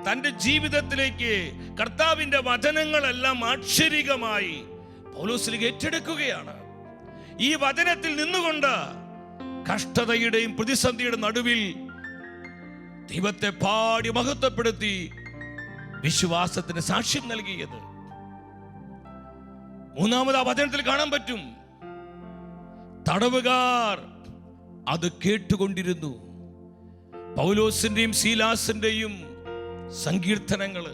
തന്റെ ജീവിതത്തിലേക്ക് കർത്താവിന്റെ വചനങ്ങളെല്ലാം ആക്ഷരികമായി പൗലോസിലേക്ക് ഏറ്റെടുക്കുകയാണ്. ഈ വചനത്തിൽ നിന്നുകൊണ്ട് കഷ്ടതയുടെയും പ്രതിസന്ധിയുടെ നടുവിൽ ദൈവത്തെ പാടി മഹത്വപ്പെടുത്തി വിശ്വാസത്തിന് സാക്ഷ്യം നൽകിയത്. മൂന്നാമത് ആ വചനത്തിൽ കാണാൻ പറ്റും, തടവുകാർ അത് കേട്ടുകൊണ്ടിരുന്നു. പൗലോസിന്റെയും ശീലാസിന്റെയും സങ്കീർത്തനങ്ങള്,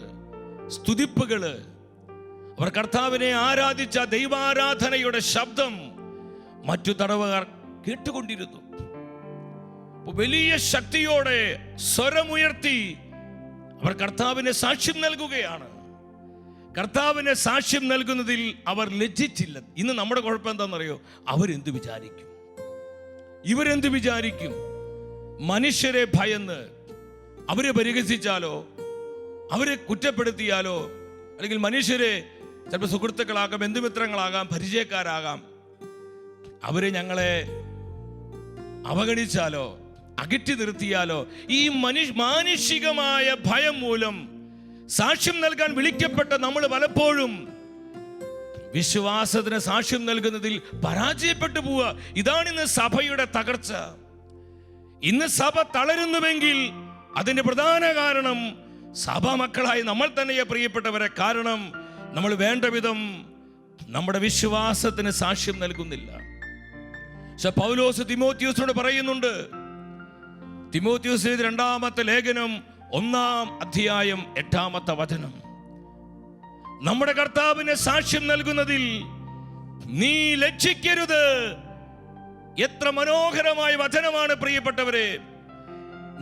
സ്തുതിപ്പുകള്, അവർ കർത്താവിനെ ആരാധിച്ച ദൈവാരാധനയുടെ ശബ്ദം മറ്റു തടവുകാർ കേട്ടുകൊണ്ടിരുന്നു. വലിയ ശക്തിയോടെ സ്വരമുയർത്തി അവർ കർത്താവിനെ സാക്ഷ്യം നൽകുകയാണ്. കർത്താവിനെ സാക്ഷ്യം നൽകുന്നതിൽ അവർ ലജ്ജിച്ചില്ല. ഇന്ന് നമ്മുടെ കുഴപ്പം എന്താണെന്നറിയോ? അവരെന്ത് വിചാരിക്കും, ഇവരെന്ത് വിചാരിക്കും? മനുഷ്യരെ ഭയന്ന് അവരെ പരിഹസിച്ചാലോ, അവരെ കുറ്റപ്പെടുത്തിയാലോ, അല്ലെങ്കിൽ മനുഷ്യരെ ചിലപ്പോൾ സുഹൃത്തുക്കളാകാം, ബന്ധുമിത്രങ്ങളാകാം, പരിചയക്കാരാകാം, അവരെ ഞങ്ങളെ അവഗണിച്ചാലോ, അകറ്റി നിർത്തിയാലോ, ഈ മാനുഷികമായ ഭയം മൂലം സാക്ഷ്യം നൽകാൻ വിളിക്കപ്പെട്ട നമ്മൾ പലപ്പോഴും വിശ്വാസത്തിന് സാക്ഷ്യം നൽകുന്നതിൽ പരാജയപ്പെട്ടു പോവുക. ഇതാണ് ഇന്ന് സഭയുടെ തകർച്ച. ഇന്ന് സഭ തളരുന്നുവെങ്കിൽ അതിന്റെ പ്രധാന കാരണം സഭാ മക്കളായി നമ്മൾ തന്നെയെ പ്രിയപ്പെട്ടവരെ. കാരണം നമ്മൾ വേണ്ട വിധം നമ്മുടെ വിശ്വാസത്തിന് സാക്ഷ്യം നൽകുന്നില്ല. പക്ഷെ പൗലോസ് തിമോത്തിയോസിനോട് പറയുന്നുണ്ട്, തിമോത്തിയോസ് 2-ാമത്തെ ലേഖനം 1-ാം അധ്യായം 8-ാമത്തെ വചനം, നമ്മുടെ കർത്താവിനെ സാക്ഷ്യം നൽകുന്നതിൽ നീ ലജ്ജിക്കരുത്. എത്ര മനോഹരമായ വചനമാണ് പ്രിയപ്പെട്ടവരെ.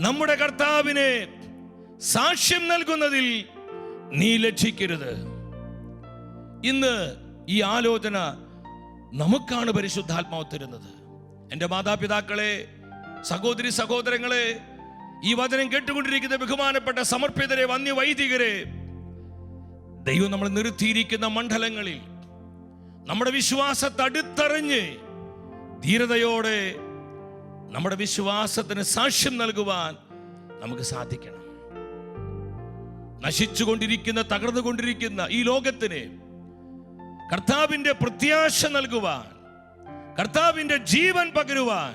നമ്മുടെ കർത്താവിനെ സാക്ഷ്യം നൽകുന്നതിൽ നീ ലജ്ജിക്കരുത്. ഇന്ന് ഈ ആലോചന നമുക്കാണ് പരിശുദ്ധാത്മാവ് തരുന്നത്. എൻ്റെ മാതാപിതാക്കളെ, സഹോദരി സഹോദരങ്ങളെ, ഈ വചനം കേട്ടുകൊണ്ടിരിക്കുന്ന ബഹുമാനപ്പെട്ട സമർപ്പിതരെ, വന്യവൈദികരെ, ദൈവം നമ്മൾ നിർത്തിയിരിക്കുന്ന മണ്ഡലങ്ങളിൽ നമ്മുടെ വിശ്വാസത്തെ അടുത്തറിഞ്ഞ് ധീരതയോടെ നമ്മുടെ വിശ്വാസത്തിന് സാക്ഷ്യം നൽകുവാൻ നമുക്ക് സാധിക്കണം. നശിച്ചുകൊണ്ടിരിക്കുന്ന, തകർന്നുകൊണ്ടിരിക്കുന്ന ഈ ലോകത്തിന് കർത്താവിന്റെ പ്രത്യാശ നൽകുവാൻ, കർത്താവിന്റെ ജീവൻ പകരുവാൻ,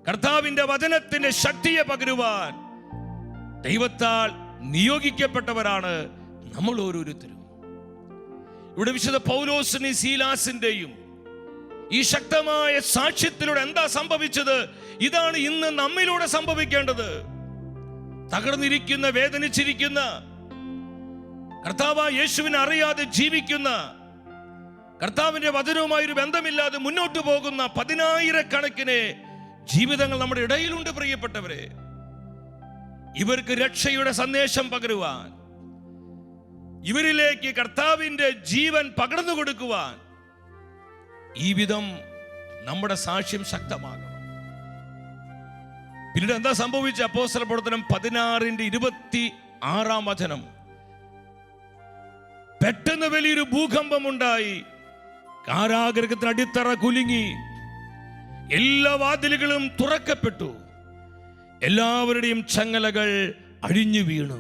കർത്താവിന്റെ വചനത്തിന്റെ ശക്തിയെ പകരുവാൻ ദൈവത്താൽ നിയോഗിക്കപ്പെട്ടവരാണ് നമ്മൾ ഓരോരുത്തരും. ഇവിടെ വിശുദ്ധ പൗലോസിന്റെയും ശീലാസിന്റെയും ഈ ശക്തമായ സാക്ഷ്യത്തിലൂടെ എന്താ സംഭവിച്ചത്? ഇതാണ് ഇന്ന് നമ്മിലൂടെ സംഭവിക്കേണ്ടത്. തകർന്നിരിക്കുന്ന, വേദനിച്ചിരിക്കുന്ന, കർത്താവായ യേശുവിനെ അറിയാതെ ജീവിക്കുന്ന, കർത്താവിന്റെ വചനവുമായി ഒരു ബന്ധമില്ലാതെ മുന്നോട്ട് പോകുന്ന 10,000-കണക്കിന് ജീവിതങ്ങൾ നമ്മുടെ ഇടയിലുണ്ട് പ്രിയപ്പെട്ടവരെ. ഇവർക്ക് രക്ഷയുടെ സന്ദേശം പകരുവാൻ, ഇവരിലേക്ക് കർത്താവിന്റെ ജീവൻ പകർന്നു കൊടുക്കുവാൻ ഈ വിധം നമ്മുടെ സാക്ഷ്യം ശക്തമാകണം. പിന്നീട് എന്താ സംഭവിച്ച? അപ്പോസ്തല പ്രവർത്തനം 16:26 പെട്ടെന്ന് വലിയൊരു ഭൂകമ്പമുണ്ടായി. കാരാഗൃഹത്തിന് അടിത്തറ കുലുങ്ങി, എല്ലാ വാതിലുകളും തുറക്കപ്പെട്ടു, എല്ലാവരുടെയും ചങ്ങലകൾ അഴിഞ്ഞു വീണു.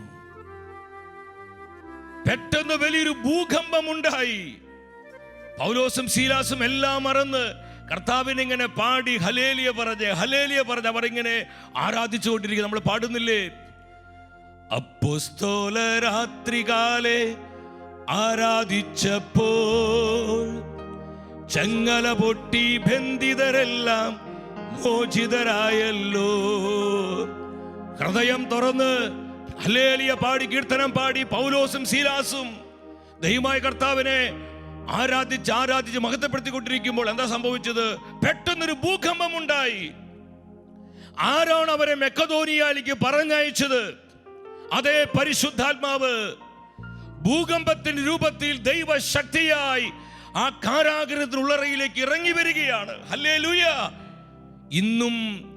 പെട്ടെന്ന് വലിയൊരു ഭൂകമ്പമുണ്ടായി. പൗലോസും ശീലാസും എല്ലാം മറന്ന് കർത്താവിനെ ഇങ്ങനെ പാടി ഹല്ലേലൂയ പറഞ്ഞ് അവർ ഇങ്ങനെ ആരാധിച്ചുകൊണ്ടിരിക്കുക. നമ്മൾ പാടുന്നില്ലേ? അപ്പോസ്തല രാത്രികാലെ ആരാധിച്ചപ്പോൾ ചങ്ങല പൊട്ടി ബന്ധിതരെല്ലാം മോചിതരായല്ലോ. ഹൃദയം തുറന്ന് ഹല്ലേലൂയ പാടി, കീർത്തനം പാടി പൗലോസും ശീലാസും ദൈവമായ കർത്താവിനെ ആരാധിച്ച് മഹത്വപ്പെടുത്തിക്കൊണ്ടിരിക്കുമ്പോൾ എന്താ സംഭവിച്ചത്? പെട്ടെന്നൊരു ഭൂകമ്പം ഉണ്ടായി. ആരാണ് അവരെ മക്കെദോനിയയിലേക്ക് പറഞ്ഞയച്ചത്? അതേ പരിശുദ്ധാത്മാവ് ഭൂകമ്പത്തിന്റെ രൂപത്തിൽ ദൈവശക്തിയായി ആ കാരാഗൃഹത്തിനുള്ളറയിലേക്ക് ഇറങ്ങി വരികയാണ്. ഹല്ലേലൂയ! ഇന്നും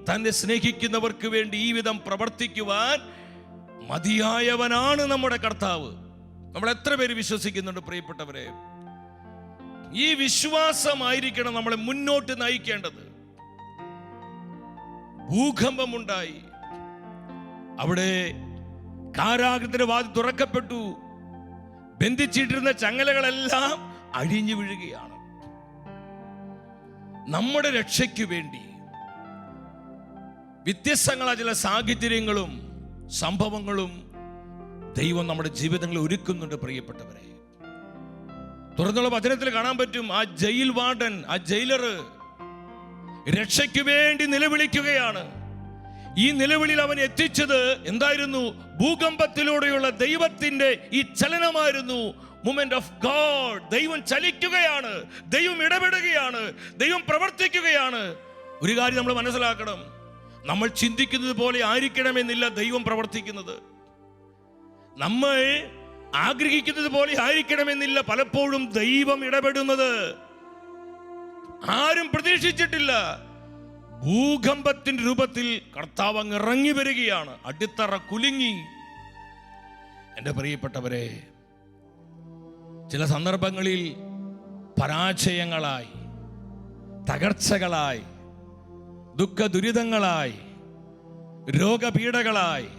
തന്നെ സ്നേഹിക്കുന്നവർക്ക് വേണ്ടി ഈ വിധം പ്രവർത്തിക്കുവാൻ മതിയായവനാണ് നമ്മുടെ കർത്താവ്. നമ്മൾ എത്ര പേര് വിശ്വസിക്കുന്നുണ്ട് പ്രിയപ്പെട്ടവരെ? ഈ വിശ്വാസമായിരിക്കണം നമ്മളെ മുന്നോട്ട് നയിക്കേണ്ടത്. ഭൂകമ്പമുണ്ടായി, അവിടെ കാരാഗൃഹത്തിന്റെ വാതിൽ തുറക്കപ്പെട്ടു, ബന്ധിച്ചിട്ടിരുന്ന ചങ്ങലകളെല്ലാം അഴിഞ്ഞു വീഴുകയാണ്. നമ്മുടെ രക്ഷയ്ക്ക് വേണ്ടി വ്യത്യസ്തങ്ങളായ ചില സാഹചര്യങ്ങളും സംഭവങ്ങളും ദൈവം നമ്മുടെ ജീവിതങ്ങളിൽ ഒരുക്കുന്നുണ്ട് പ്രിയപ്പെട്ടവരെ. തുറന്നുള്ള വചനത്തിൽ കാണാൻ പറ്റും, ആ ജയിൽ വാർഡൻ, ആ ജയിലർ രക്ഷയ്ക്ക് വേണ്ടി നിലവിളിക്കുകയാണ്. ഈ നിലവിളിയിൽ അവൻ എത്തിച്ചത് എന്തായിരുന്നു? ഭൂകമ്പത്തിലൂടെയുള്ള ദൈവത്തിന്റെ ഈ ചലനമായിരുന്നു. Movement of God. ദൈവം ചലിക്കുകയാണ്, ദൈവം ഇടപെടുകയാണ്, ദൈവം പ്രവർത്തിക്കുകയാണ്. ഒരു കാര്യം നമ്മൾ മനസ്സിലാക്കണം, നമ്മൾ ചിന്തിക്കുന്നത് പോലെ ആയിരിക്കണമെന്നില്ല ദൈവം പ്രവർത്തിക്കുന്നത്. നമ്മൾ ആഗ്രഹിക്കുന്നത് പോലെ ആയിരിക്കണമെന്നില്ല പലപ്പോഴും ദൈവം ഇടപെടുന്നത്. ആരും പ്രതീക്ഷിച്ചിട്ടില്ല. ഭൂകമ്പത്തിന്റെ രൂപത്തിൽ കർത്താവ് അങ്ങ് ഇറങ്ങി വരികയാണ്. അടിത്തറ കുലുങ്ങി. എൻ്റെ പ്രിയപ്പെട്ടവരെ, ചില സന്ദർഭങ്ങളിൽ പരാജയങ്ങളായി, തകർച്ചകളായി, ദുഃഖ ദുരിതങ്ങളായി, രോഗപീഠകളായി,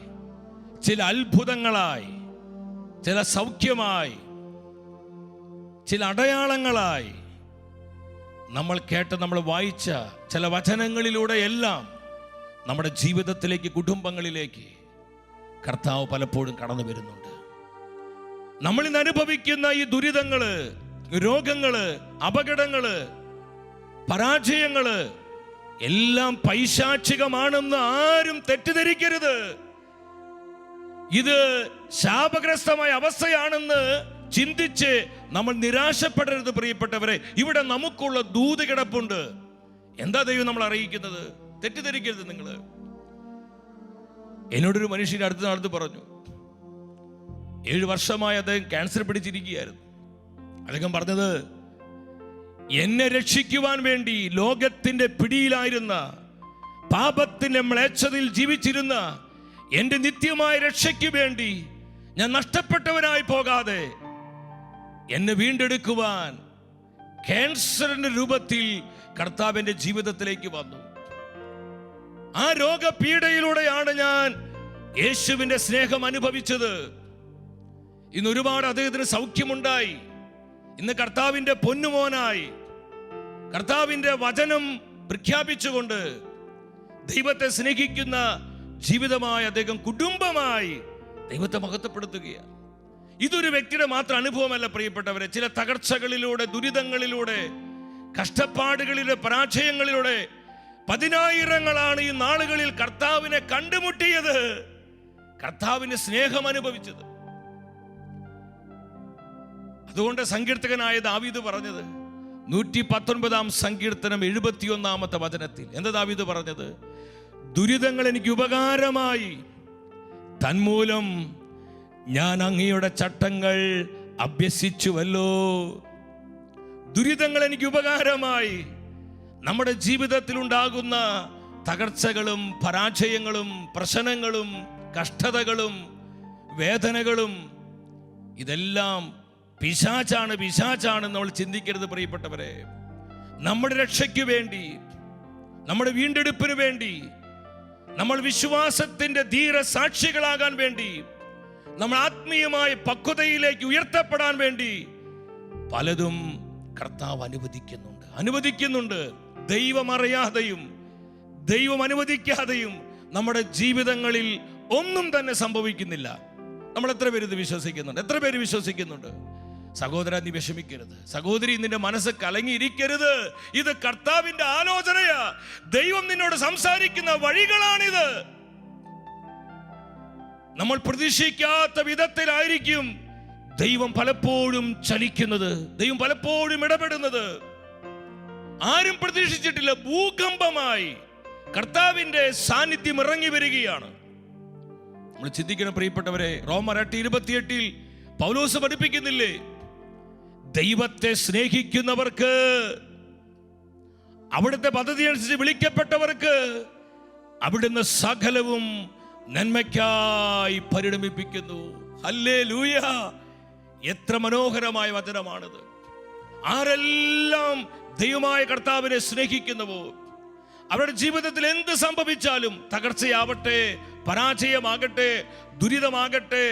ചില അത്ഭുതങ്ങളായി, ചില സൗഖ്യമായി, ചില അടയാളങ്ങളായി നമ്മൾ കേട്ട, നമ്മൾ വായിച്ച ചില വചനങ്ങളിലൂടെ എല്ലാം നമ്മുടെ ജീവിതത്തിലേക്ക്, കുടുംബങ്ങളിലേക്ക് കർത്താവ് പലപ്പോഴും കടന്നു വരുന്നുണ്ട്. നമ്മൾ ഇന്ന് അനുഭവിക്കുന്ന ഈ ദുരിതങ്ങള്, രോഗങ്ങള്, അപകടങ്ങള്, പരാജയങ്ങള് എല്ലാം പൈശാചികമാണെന്ന് ആരും തെറ്റിദ്ധരിക്കരുത്. ഇത് ശാപഗ്രസ്തമായ അവസ്ഥയാണെന്ന് ചിന്തിച്ച് നമ്മൾ നിരാശപ്പെടരുത് പ്രിയപ്പെട്ടവരെ. ഇവിടെ നമുക്കുള്ള ദൂത് കിടപ്പുണ്ട്. എന്താ ദൈവം നമ്മൾ അറിയിക്കുന്നത്? തെറ്റിദ്ധരിക്കരുത് നിങ്ങൾ. എന്നോടൊരു മനുഷ്യൻ അടുത്ത് പറഞ്ഞു, 7 വർഷമായി അദ്ദേഹം ക്യാൻസർ പിടിച്ചിരിക്കുകയായിരുന്നു. അദ്ദേഹം പറഞ്ഞത്, എന്നെ രക്ഷിക്കുവാൻ വേണ്ടി ലോകത്തിന്റെ പിടിയിലായിരുന്ന, പാപത്തിന്റെ മ്ലേച്ഛതയിൽ ജീവിച്ചിരുന്ന എന്റെ നിത്യമായ രക്ഷയ്ക്ക് വേണ്ടി ഞാൻ നഷ്ടപ്പെട്ടവനായി പോകാതെ എന്നെ വീണ്ടെടുക്കുവാൻ ക്യാൻസറിന്റെ രൂപത്തിൽ കർത്താവിന്റെ ജീവിതത്തിലേക്ക് വന്നു. ആ രോഗപീഠയിലൂടെയാണ് ഞാൻ യേശുവിന്റെ സ്നേഹം അനുഭവിച്ചത്. ഇന്ന് ഒരുപാട് അദ്ദേഹത്തിന് സൗഖ്യമുണ്ടായി. ഇന്ന് കർത്താവിന്റെ പൊന്നുമോനായി, കർത്താവിന്റെ വചനം പ്രഖ്യാപിച്ചുകൊണ്ട് ദൈവത്തെ സ്നേഹിക്കുന്ന ജീവിതമായി അദ്ദേഹം കുടുംബമായി ദൈവത്തെ മഹത്വപ്പെടുത്തുകയാണ്. ഇതൊരു വ്യക്തിയുടെ മാത്രം അനുഭവമല്ല പ്രിയപ്പെട്ടവരെ. ചില തകർച്ചകളിലൂടെ, ദുരിതങ്ങളിലൂടെ കഷ്ടപ്പാടുകളിലെ പരാജയങ്ങളിലൂടെ പതിനായിരങ്ങളാണ് ഈ നാളുകളിൽ കർത്താവിനെ കണ്ടുമുട്ടിയത്, കർത്താവിന്റെ സ്നേഹം അനുഭവിച്ചത്. അതുകൊണ്ട് സങ്കീർത്തകനായ ദാവീദ് പറഞ്ഞത് 119 സങ്കീർത്തനം 71 വചനത്തിൽ എന്താ ദാവീദ് പറഞ്ഞത്? ദുരിതങ്ങൾ എനിക്ക് ഉപകാരമായി, തന്മൂലം ഞാൻ അങ്ങയുടെ ചട്ടങ്ങൾ അഭ്യസിച്ചുവല്ലോ. ദുരിതങ്ങൾ എനിക്ക് ഉപകാരമായി. നമ്മുടെ ജീവിതത്തിൽ ഉണ്ടാകുന്ന തകർച്ചകളും പരാജയങ്ങളും പ്രശ്നങ്ങളും കഷ്ടതകളും വേദനകളും ഇതെല്ലാം പിശാചാണ് നമ്മൾ ചിന്തിക്കരുത് പ്രിയപ്പെട്ടവരെ. നമ്മുടെ രക്ഷയ്ക്ക് വേണ്ടി, നമ്മുടെ വീണ്ടെടുപ്പിന് വേണ്ടി, നമ്മൾ വിശ്വാസത്തിന്റെ ധീര സാക്ഷികളാകാൻ വേണ്ടി, നമ്മൾ ആത്മീയമായ പക്വതയിലേക്ക് ഉയർത്തപ്പെടാൻ വേണ്ടി പലതും കർത്താവ് അനുവദിക്കുന്നുണ്ട്. ദൈവം അറിയാതെയും ദൈവം അനുവദിക്കാതെയും നമ്മുടെ ജീവിതങ്ങളിൽ ഒന്നും തന്നെ സംഭവിക്കുന്നില്ല. നമ്മൾ എത്ര പേര് ഇത് വിശ്വസിക്കുന്നുണ്ട്? എത്ര പേര് വിശ്വസിക്കുന്നുണ്ട്? സഹോദര, നീ വിഷമിക്കരുത്. സഹോദരി, നിന്റെ മനസ്സ് കലങ്ങിയിരിക്കരുത്. ഇത് കർത്താവിന്റെ ആലോചനയാ. ദൈവം നിന്നോട് സംസാരിക്കുന്ന വഴികളാണിത്. നമ്മൾ പ്രതീക്ഷിക്കാത്ത വിധത്തിലായിരിക്കും ദൈവം പലപ്പോഴും ചലിക്കുന്നത്, ദൈവം പലപ്പോഴും ഇടപെടുന്നത്. ആരും പ്രതീക്ഷിച്ചിട്ടില്ല. ഭൂകമ്പമായി കർത്താവിന്റെ സാന്നിധ്യം ഇറങ്ങി വരികയാണ്. നമ്മൾ ചിന്തിക്കണം പ്രിയപ്പെട്ടവരെ. റോമർ 8:28 പൗലോസ് പഠിപ്പിക്കുന്നില്ലേ? ദൈവത്തെ സ്നേഹിക്കുന്നവർക്ക്, അവിടുത്തെ പദ്ധതി അനുസരിച്ച് വിളിക്കപ്പെട്ടവർക്ക് അവിടുന്ന് സകലവും നന്മയ്ക്കായി പരിണമിപ്പിക്കുന്നു. ഹല്ലേലൂയ! എത്ര മനോഹരമായ വചനമാണിത്. ആരെല്ലാം ദൈവമായ കർത്താവിനെ സ്നേഹിക്കുന്നുവോ അവരുടെ ജീവിതത്തിൽ എന്ത് സംഭവിച്ചാലും, തകർച്ചയാവട്ടെ, പരാജയമാകട്ടെ, ദുരിതമാകട്ടെ,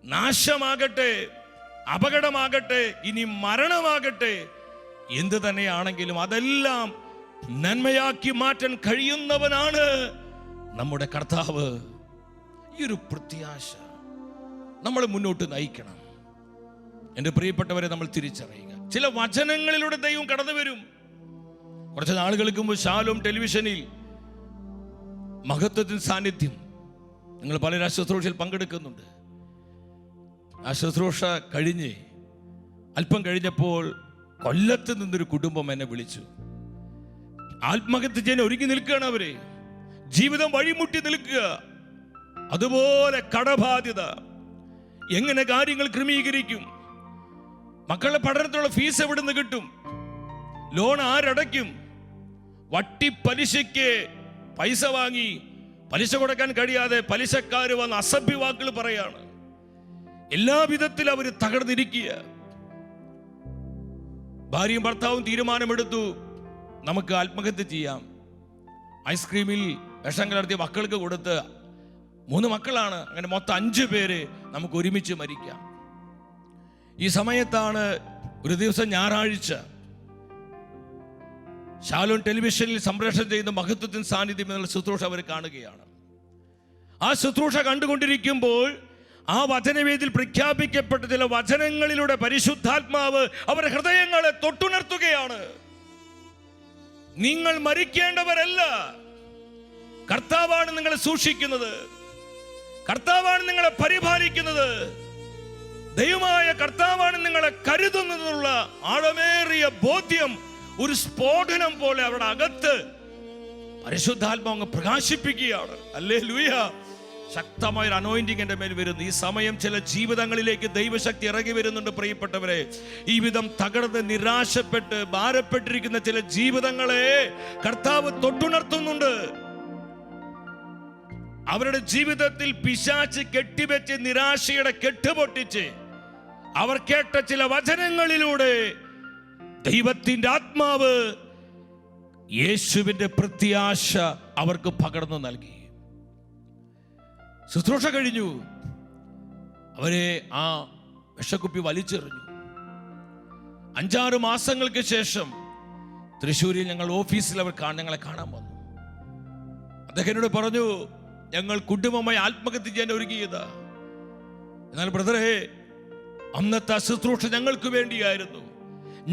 നാശമാകട്ടെ, അപകടമാകട്ടെ, ഇനി മരണമാകട്ടെ, എന്ത് തന്നെയാണെങ്കിലും അതെല്ലാം നന്മയാക്കി മാറ്റാൻ കഴിയുന്നവനാണ് നമ്മുടെ കർത്താവ്. ഈ ഒരു പ്രത്യാശ നമ്മൾ മുന്നോട്ട് നയിക്കണം. എൻ്റെ പ്രിയപ്പെട്ടവരെ, നമ്മൾ തിരിച്ചറിയുക. ചില വചനങ്ങളിലൂടെ ദൈവം കടന്നു വരും. കുറച്ച് നാളുകൾക്ക് മുമ്പ് ഷാലോം ടെലിവിഷനിൽ മഹത്വത്തിൻ സാന്നിധ്യം, നിങ്ങൾ പല ശുശ്രൂഷയിൽ പങ്കെടുക്കുന്നുണ്ട്. ആ ശുശ്രൂഷ കഴിഞ്ഞ് അല്പം കഴിഞ്ഞപ്പോൾ കൊല്ലത്ത് നിന്നൊരു കുടുംബം എന്നെ വിളിച്ചു. ആത്മഹത്യ ചെയ്യാൻ ഒരുങ്ങി നിൽക്കുകയാണ് അവര്. ജീവിതം വഴിമുട്ടി നിൽക്കുക. അതുപോലെ കടബാധ്യത. എങ്ങനെ കാര്യങ്ങൾ ക്രമീകരിക്കും? മക്കളുടെ പഠനത്തിനുള്ള ഫീസ് എവിടെ നിന്ന് കിട്ടും? ലോൺ ആരടയ്ക്കും? വട്ടി പലിശയ്ക്ക് പൈസ വാങ്ങി പലിശ കൊടുക്കാൻ കഴിയാതെ പലിശക്കാർ വന്ന് അസഭ്യവാക്കുകൾ പറയാണ്. എല്ലാ വിധത്തിൽ അവർ തകർന്നിരിക്കുക. ഭാര്യയും ഭർത്താവും തീരുമാനമെടുത്തു, നമുക്ക് ആത്മഹത്യ ചെയ്യാം. ഐസ്ക്രീമിൽ വിഷം കലർത്തിയ മക്കൾക്ക് കൊടുത്ത്, 3 മക്കളാണ്, അങ്ങനെ മൊത്തം 5 പേര് നമുക്ക് ഒരുമിച്ച് മരിക്കാം. ഈ സമയത്താണ് ഒരു ദിവസം ഞായറാഴ്ച ഷാലോം ടെലിവിഷനിൽ സംപ്രേഷണം ചെയ്യുന്ന മഹത്വത്തിൻ സാന്നിധ്യം എന്നുള്ള ശുശ്രൂഷ അവർ കാണുകയാണ്. ആ ശുശ്രൂഷ കണ്ടുകൊണ്ടിരിക്കുമ്പോൾ ആ വചനവേദിയിൽ പ്രഖ്യാപിക്കപ്പെട്ട ചില വചനങ്ങളിലൂടെ പരിശുദ്ധാത്മാവ് അവരുടെ ഹൃദയങ്ങളെ തൊട്ടുണർത്തുകയാണ്. നിങ്ങൾ മരിക്കേണ്ടവരല്ല, കർത്താവാണ് നിങ്ങളെ സൂക്ഷിക്കുന്നത്, കർത്താവാണ് നിങ്ങളെ പരിപാലിക്കുന്നത്, ദൈവമായ കർത്താവാണ് നിങ്ങളെ കരുതുന്നതിനുള്ള ആഴമേറിയ ബോധ്യം ഒരു സ്ഫോടനം പോലെ അവിടെ അകത്ത് പരിശുദ്ധാത്മാവ് പ്രകാശിപ്പിക്കുകയാണ്. ഹല്ലേലൂയ! ശക്തമായ അനോയിന്റിംഗ് എന്റെ മേൽ വരുന്നു. ഈ സമയം ചില ജീവിതങ്ങളിലേക്ക് ദൈവശക്തി ഇറങ്ങി വരുന്നുണ്ട് പ്രിയപ്പെട്ടവരെ. ഈ വിധം തകർന്ന് നിരാശപ്പെട്ട് ഭാരപ്പെട്ടിരിക്കുന്ന ചില ജീവിതങ്ങളെ കർത്താവ് തൊട്ടുണർത്തുന്നുണ്ട്. അവരുടെ ജീവിതത്തിൽ പിശാച് കെട്ടിവെച്ച് നിരാശയുടെ കെട്ടുപൊട്ടിച്ച് അവർ കേട്ട ചില വചനങ്ങളിലൂടെ ദൈവത്തിന്റെ ആത്മാവ് യേശുവിന്റെ പ്രത്യാശ അവർക്ക് പകർന്നു നൽകി. ശുശ്രൂഷ കഴിഞ്ഞു, അവരെ ആ വിഷക്കുപ്പി വലിച്ചെറിഞ്ഞു. 5-6 മാസങ്ങൾക്ക് ശേഷം തൃശ്ശൂരിൽ ഞങ്ങൾ ഓഫീസിൽ അവർ ഞങ്ങളെ കാണാൻ വന്നു. അദ്ദേഹം എന്നോട് പറഞ്ഞു, ഞങ്ങൾ കുടുംബമായി ആത്മഹത്യ ചെയ്യാൻ ഒരുങ്ങിയതാ. എന്നാൽ ബ്രദറെ, അന്നത്തെ ശുശ്രൂഷ ഞങ്ങൾക്ക് വേണ്ടിയായിരുന്നു.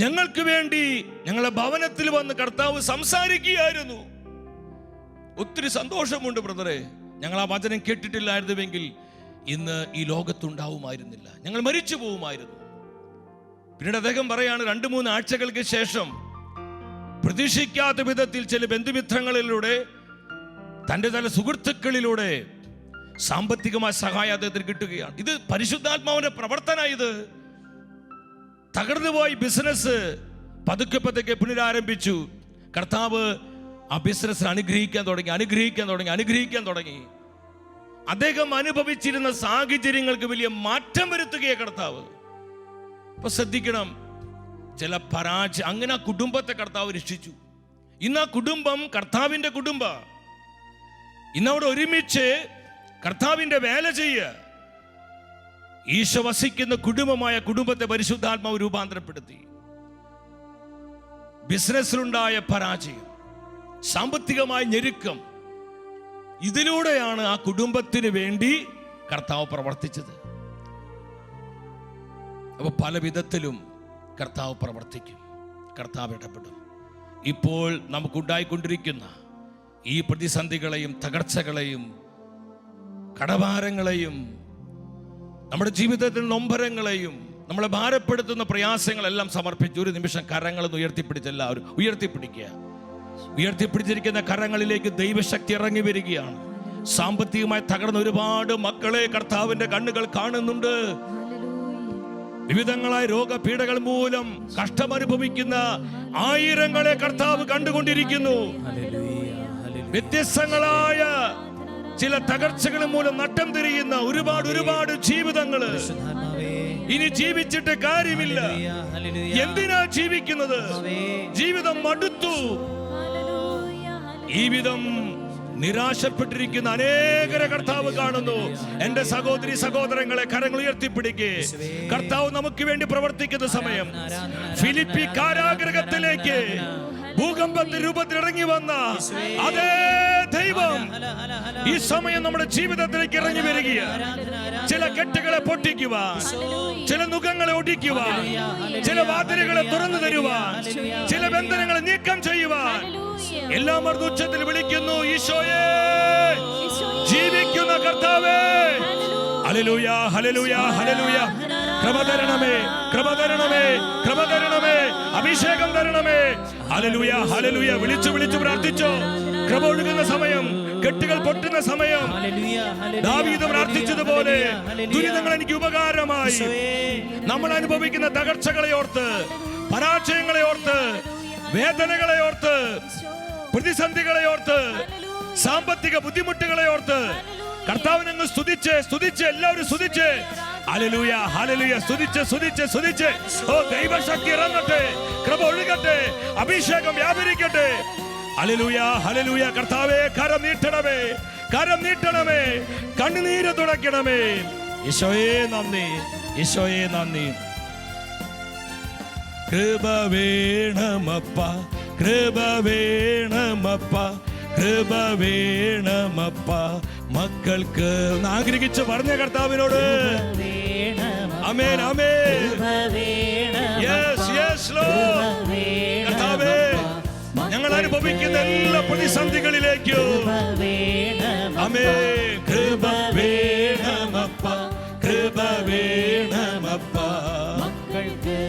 ഞങ്ങൾക്ക് വേണ്ടി ഞങ്ങളെ ഭവനത്തിൽ വന്ന് കർത്താവ് സംസാരിക്കുകയായിരുന്നു. ഒത്തിരി സന്തോഷമുണ്ട് ബ്രദറെ. ഞങ്ങൾ ആ വചനം കേട്ടിട്ടില്ലായിരുന്നുവെങ്കിൽ ഇന്ന് ഈ ലോകത്തുണ്ടാവുമായിരുന്നില്ല, ഞങ്ങൾ മരിച്ചു പോവുമായിരുന്നു. പിന്നീട് അദ്ദേഹം പറയാണ്, 2-3 ആഴ്ചകൾക്ക് ശേഷം പ്രതീക്ഷിക്കാത്ത വിധത്തിൽ ചില ബന്ധുമിത്രങ്ങളിലൂടെ, തൻ്റെ ചില സുഹൃത്തുക്കളിലൂടെ സാമ്പത്തികമായ സഹായം അദ്ദേഹത്തിന് കിട്ടുകയാണ്. ഇത് പരിശുദ്ധാത്മാവിന്റെ പ്രവർത്തനം. ഇത് തകർന്നുപോയി ബിസിനസ് പതുക്കെ പതുക്കെ പുനരാരംഭിച്ചു. കർത്താവ് ആ ബിസിനസ് അനുഗ്രഹിക്കാൻ തുടങ്ങി. അദ്ദേഹം അനുഭവിച്ചിരുന്ന സാഹചര്യങ്ങൾക്ക് വലിയ മാറ്റം വരുത്തുകയാണ് കർത്താവ്. അപ്പൊ ശ്രദ്ധിക്കണം, ചില പരാജയം, അങ്ങനെ ആ കുടുംബത്തെ കർത്താവ് രക്ഷിച്ചു. ഇന്ന് ആ കുടുംബം കർത്താവിന്റെ കുടുംബ. ഇന്ന് അവിടെ ഒരുമിച്ച് കർത്താവിന്റെ വേല ചെയ്യുക. ഈശോ വസിക്കുന്ന കുടുംബമായ കുടുംബത്തെ പരിശുദ്ധാത്മാവ് രൂപാന്തരപ്പെടുത്തി. ബിസിനസ്സിലുണ്ടായ പരാജയം, സാമ്പത്തികമായ ഞെരുക്കം, ഇതിലൂടെയാണ് ആ കുടുംബത്തിന് വേണ്ടി കർത്താവ് പ്രവർത്തിച്ചത്. അപ്പൊ പല വിധത്തിലും കർത്താവ് പ്രവർത്തിക്കും, കർത്താവ് ഇടപെടും. ഇപ്പോൾ നമുക്കുണ്ടായിക്കൊണ്ടിരിക്കുന്ന ഈ പ്രതിസന്ധികളെയും തകർച്ചകളെയും കടഭാരങ്ങളെയും നമ്മുടെ ജീവിതത്തിൽ നൊമ്പരങ്ങളെയും നമ്മളെ ഭാരപ്പെടുത്തുന്ന പ്രയാസങ്ങളെല്ലാം സമർപ്പിച്ച് ഒരു നിമിഷം കരങ്ങളൊന്ന് ഉയർത്തിപ്പിടിച്ച് എല്ലാവരും ഉയർത്തിപ്പിടിക്കുക. ഉയർത്തിപ്പിടിച്ചിരിക്കുന്ന കരങ്ങളിലേക്ക് ദൈവശക്തി ഇറങ്ങി വരികയാണ്. സാമ്പത്തികമായി തകർന്ന ഒരുപാട് മക്കളെ കർത്താവിന്റെ കണ്ണുകൾ കാണുന്നുണ്ട്. വിവിധങ്ങളായ രോഗപീഠകൾ മൂലം കഷ്ടമനുഭവിക്കുന്ന ആയിരങ്ങളെ കർത്താവ് കണ്ടുകൊണ്ടിരിക്കുന്നു. വ്യത്യസ്തങ്ങളായ ചില തകർച്ചകൾ മൂലം നട്ടം തിരിയുന്ന ഒരുപാട് ജീവിതങ്ങള്. ഇനി ജീവിച്ചിട്ട് കാര്യമില്ല, എന്തിനാ ജീവിക്കുന്നത്? ജീവിതം മടുത്തു. ഈ വിധം നിരാശപ്പെട്ടിരിക്കുന്ന അനേകരെ കർത്താവ് കാണുന്നു. എന്റെ സഹോദരി സഹോദരങ്ങളെ കരങ്ങൾ ഉയർത്തിപ്പിടിക്കേ. കർത്താവ് നമുക്ക് വേണ്ടി പ്രവർത്തിക്കുന്ന സമയം. ഫിലിപ്പി കാരാഗൃഹത്തിലേക്ക് ഭൂകമ്പത്തിന്റെ രൂപത്തിൽ ഇറങ്ങി വന്ന അതേ ദൈവം ഈ സമയം നമ്മുടെ ജീവിതത്തിലേക്ക് ഇറങ്ങി വരികയാണ്. ചില കെട്ടുകളെ പൊട്ടിക്കുവാൻ, ചില മുഖങ്ങളെ ഒടിക്കുവാൻ, ചില വാതിലുകളെ തുറന്നു തരുവാൻ, ചില ബന്ധനങ്ങളെ നീക്കം ചെയ്യുവാൻ എല്ലാ മർദ്ദുച്ഛത്തിൽ വിളിക്കുന്നു, ഈശോയേ, ജീവിക്കുന്ന കർത്താവേ. Hallelujah, hallelujah, hallelujah. കൃപ തരണമേ, കൃപ തരണമേ, കൃപ തരണമേ, അഭിഷേകം തരണമേ. Hallelujah, hallelujah. വിളിച്ചു പ്രാർത്ഥിച്ചോ. കൃപ ഒഴുകുന്ന സമയം, കെട്ടുകൾ പൊട്ടുന്ന സമയം. ദാവീദ് പ്രാർത്ഥിച്ചതുപോലെ ദുരിതങ്ങൾ എനിക്ക് ഉപകാരമായി. നമ്മൾ അനുഭവിക്കുന്ന തകർച്ചകളെ ഓർത്ത്, പരാജയങ്ങളെ ഓർത്ത്, വേദനകളെ ഓർത്ത്, പ്രതിസന്ധികളെ ഓർത്ത്, സാമ്പത്തിക ബുദ്ധിമുട്ടുകളെ ഓർത്ത് കർത്താവിനെ അങ്ങ് സ്തുതിച്ച് എല്ലാവരും സ്തുതിച്ച്. Hallelujah, hallelujah. സ്തുതിച്ച്. ഓ, ദൈവശക്തി ഇറങ്ങട്ടെ, കൃപ ഒഴുകട്ടെ, അഭിഷേകം വ്യാപരിക്കട്ടെ. Hallelujah, hallelujah. കർത്താവേ, കരം നീട്ടണമേ, കണ്ണുനീര് തുടയ്ക്കണമേ. ഈശോയേ നന്ദി, ഈശോയേ നന്ദി. കൃപ വേണമപ്പ, കൃപ വേണമപ്പ, കൃപ വേണമപ്പ മക്കൾക്ക്. ആഗ്രഹിച്ച് പറഞ്ഞ കർത്താവിനോട് ആമേൻ, ആമേൻ. Yes, yes Lord. കർത്താവേ, ഞങ്ങൾ അനുഭവിക്കുന്ന എല്ലാ പ്രതിസന്ധികളിലേക്കും ആമേൻ. കൃപ വേണമപ്പ, കൃപ വേണമപ്പ മക്കൾക്ക്.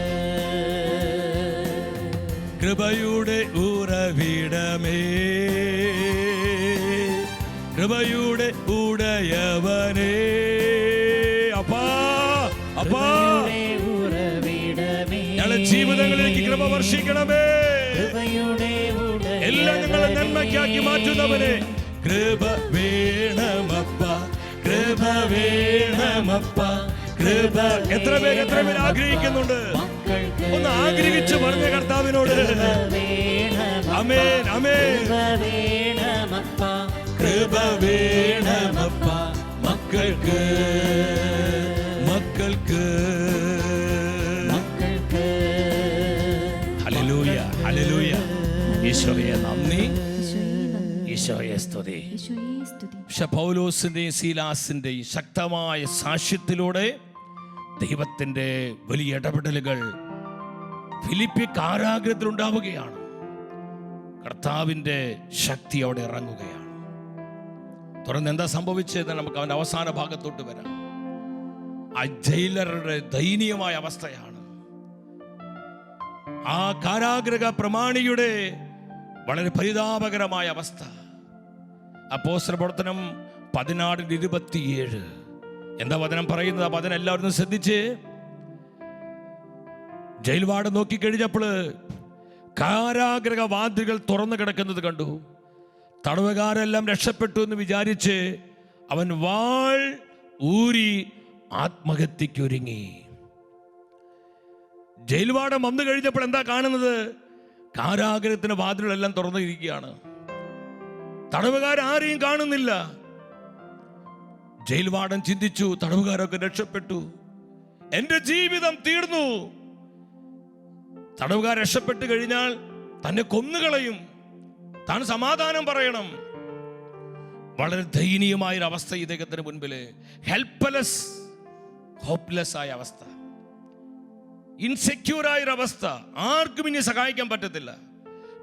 കൃപയുടെ ഉറവിടമേ, കൃപയുടെ ഉടയവനേ, അപ്പാ ഞങ്ങളുടെ ജീവിതങ്ങളിലേക്ക് കൃപ വർഷിക്കണമേ. എല്ലാം ഞങ്ങളെ നന്മയ്ക്കാക്കി മാറ്റുന്നവനെ. കൃപ വേണമപ്പ, കൃപ വേണമപ്പ, കൃപ. എത്ര പേര് ആഗ്രഹിക്കുന്നുണ്ട്? ഒന്ന് ആഗ്രഹിച്ച് പറഞ്ഞ കർത്താവിനോട് ആമേൻ, ആമേൻ. കൃപ വേണമപ്പ മക്കൾക്ക്, മക്കൾക്ക്. Hallelujah, hallelujah. ഈശോയെ നന്ദി, ഈശോയെ സ്തുതി. പൗലോസിന്റെയും സീലാസിന്റെയും ശക്തമായ സാക്ഷ്യത്തിലൂടെ ദൈവത്തിന്റെ വലിയ ഇടപെടലുകൾ ഫിലിപ്പി കാരാഗ്രഹത്തിൽ ഉണ്ടാവുകയാണ്. കർത്താവിൻ്റെ ശക്തി അവിടെ ഇറങ്ങുകയാണ്. തുടർന്ന് എന്താ സംഭവിച്ചത് നമുക്ക് അവൻ്റെ അവസാന ഭാഗത്തോട്ട് വരാം. ആ ജയിലറുടെ ദയനീയമായ അവസ്ഥയാണ്. ആ കാരാഗ്രഹ പ്രമാണിയുടെ വളരെ പരിതാപകരമായ അവസ്ഥ. അപ്പോസ്തല പ്രവർത്തനം 16:27 എന്താ വചനം പറയുന്നത്? ആ വചനം എല്ലാവരും ശ്രദ്ധിച്ച്. ജയിൽവാർഡ് നോക്കിക്കഴിഞ്ഞപ്പോൾ കാരാഗ്രഹ വാതിലുകൾ തുറന്നു കിടക്കുന്നത് കണ്ടു. തടവുകാരെല്ലാം രക്ഷപ്പെട്ടു എന്ന് വിചാരിച്ച് അവൻ വാൾ ഊരി ആത്മഹത്യക്കൊരുങ്ങി. ജയിൽവാർഡ് വന്നു കഴിഞ്ഞപ്പോൾ എന്താ കാണുന്നത്? കാരാഗ്രഹത്തിന്റെ വാതിലുകളെല്ലാം തുറന്നിരിക്കുകയാണ്. തടവുകാരാരെയും കാണുന്നില്ല. ജയിൽവാർഡൻ ചിന്തിച്ചു, തടവുകാരൊക്കെ രക്ഷപ്പെട്ടു, എന്റെ ജീവിതം തീർന്നു. തടവുകാർ രക്ഷപ്പെട്ടു കഴിഞ്ഞാൽ തന്നെ കൊന്നുകളയും, താൻ സമാധാനം പറയണം. വളരെ ദയനീയമായൊരു അവസ്ഥ ഇദ്ദേഹത്തിന് മുൻപില്. ഹെൽപ്ലെസ്, ഹോപ്പ്ലെസ് ആയ അവസ്ഥ, ഇൻസെക്യൂറായൊരവസ്ഥ. ആർക്കും ഇനി സഹായിക്കാൻ പറ്റത്തില്ല,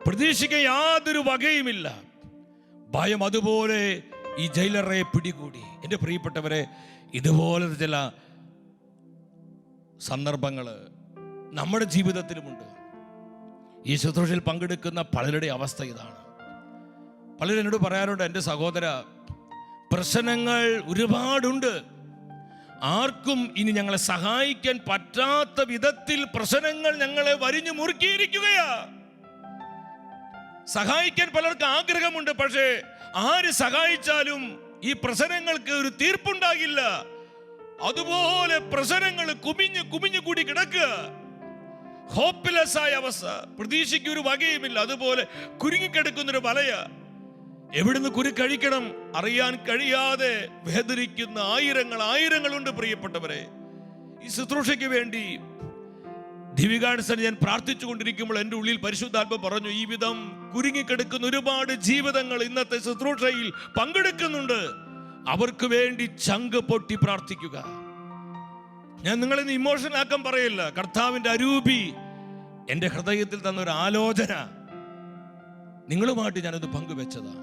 പ്രതീക്ഷിക്കാൻ യാതൊരു വകയുമില്ല. ഭയം അതുപോലെ ഈ ജയിലറെ പിടികൂടി. എൻ്റെ പ്രിയപ്പെട്ടവരെ, ഇതുപോലത്തെ ചില സന്ദർഭങ്ങൾ നമ്മുടെ ജീവിതത്തിലുമുണ്ട്. ഈ ശുശ്രൂഷയിൽ പങ്കെടുക്കുന്ന പലരുടെ അവസ്ഥ ഇതാണ്. പലരും എന്നോട് പറയാറുണ്ട്, എൻ്റെ സഹോദര, പ്രശ്നങ്ങൾ ഒരുപാടുണ്ട്, ആർക്കും ഇനി ഞങ്ങളെ സഹായിക്കാൻ പറ്റാത്ത വിധത്തിൽ പ്രശ്നങ്ങൾ ഞങ്ങളെ വരിഞ്ഞു മുറുക്കിയിരിക്കുകയാ. സഹായിക്കാൻ പലർക്കും ആഗ്രഹമുണ്ട്, പക്ഷേ ആര് സഹായിച്ചാലും ഈ പ്രശ്നങ്ങൾക്ക് ഒരു തീർപ്പുണ്ടാകില്ല. അതുപോലെ പ്രശ്നങ്ങൾ കുമിഞ്ഞു കൂടി കിടക്കുക. ഹോപ്പ്ലെസ് ആയ അവസ്ഥ, പ്രതീക്ഷയ്ക്ക് ഒരു വകയുമില്ല. അതുപോലെ കുരുങ്ങിക്കിടക്കുന്നൊരു വലയ. എവിടുന്ന് കുരുക്കഴിക്കണം അറിയാൻ കഴിയാതെ വേദനിക്കുന്ന ആയിരങ്ങളുണ്ട് പ്രിയപ്പെട്ടവരെ. ഈ ശുശ്രൂഷയ്ക്ക് വേണ്ടി ദിവികാനസൻ ഞാൻ പ്രാർത്ഥിച്ചു കൊണ്ടിരിക്കുമ്പോൾ എൻ്റെ ഉള്ളിൽ പരിശുദ്ധാത്മ പറഞ്ഞു, ഈ വിധം കുരുങ്ങിക്കിടക്കുന്ന ഒരുപാട് ജീവിതങ്ങൾ ഇന്നത്തെ ശുശ്രൂഷയിൽ പങ്കെടുക്കുന്നുണ്ട്. അവർക്ക് വേണ്ടി ചങ്ക് പൊട്ടി പ്രാർത്ഥിക്കുക. ഞാൻ നിങ്ങളിന്ന് ഇമോഷണൽ ആക്കാൻ പറയില്ല. കർത്താവിൻ്റെ അരൂപി എൻ്റെ ഹൃദയത്തിൽ തന്നൊരു ആലോചന നിങ്ങളുമായിട്ട് ഞാനത് പങ്കുവെച്ചതാണ്.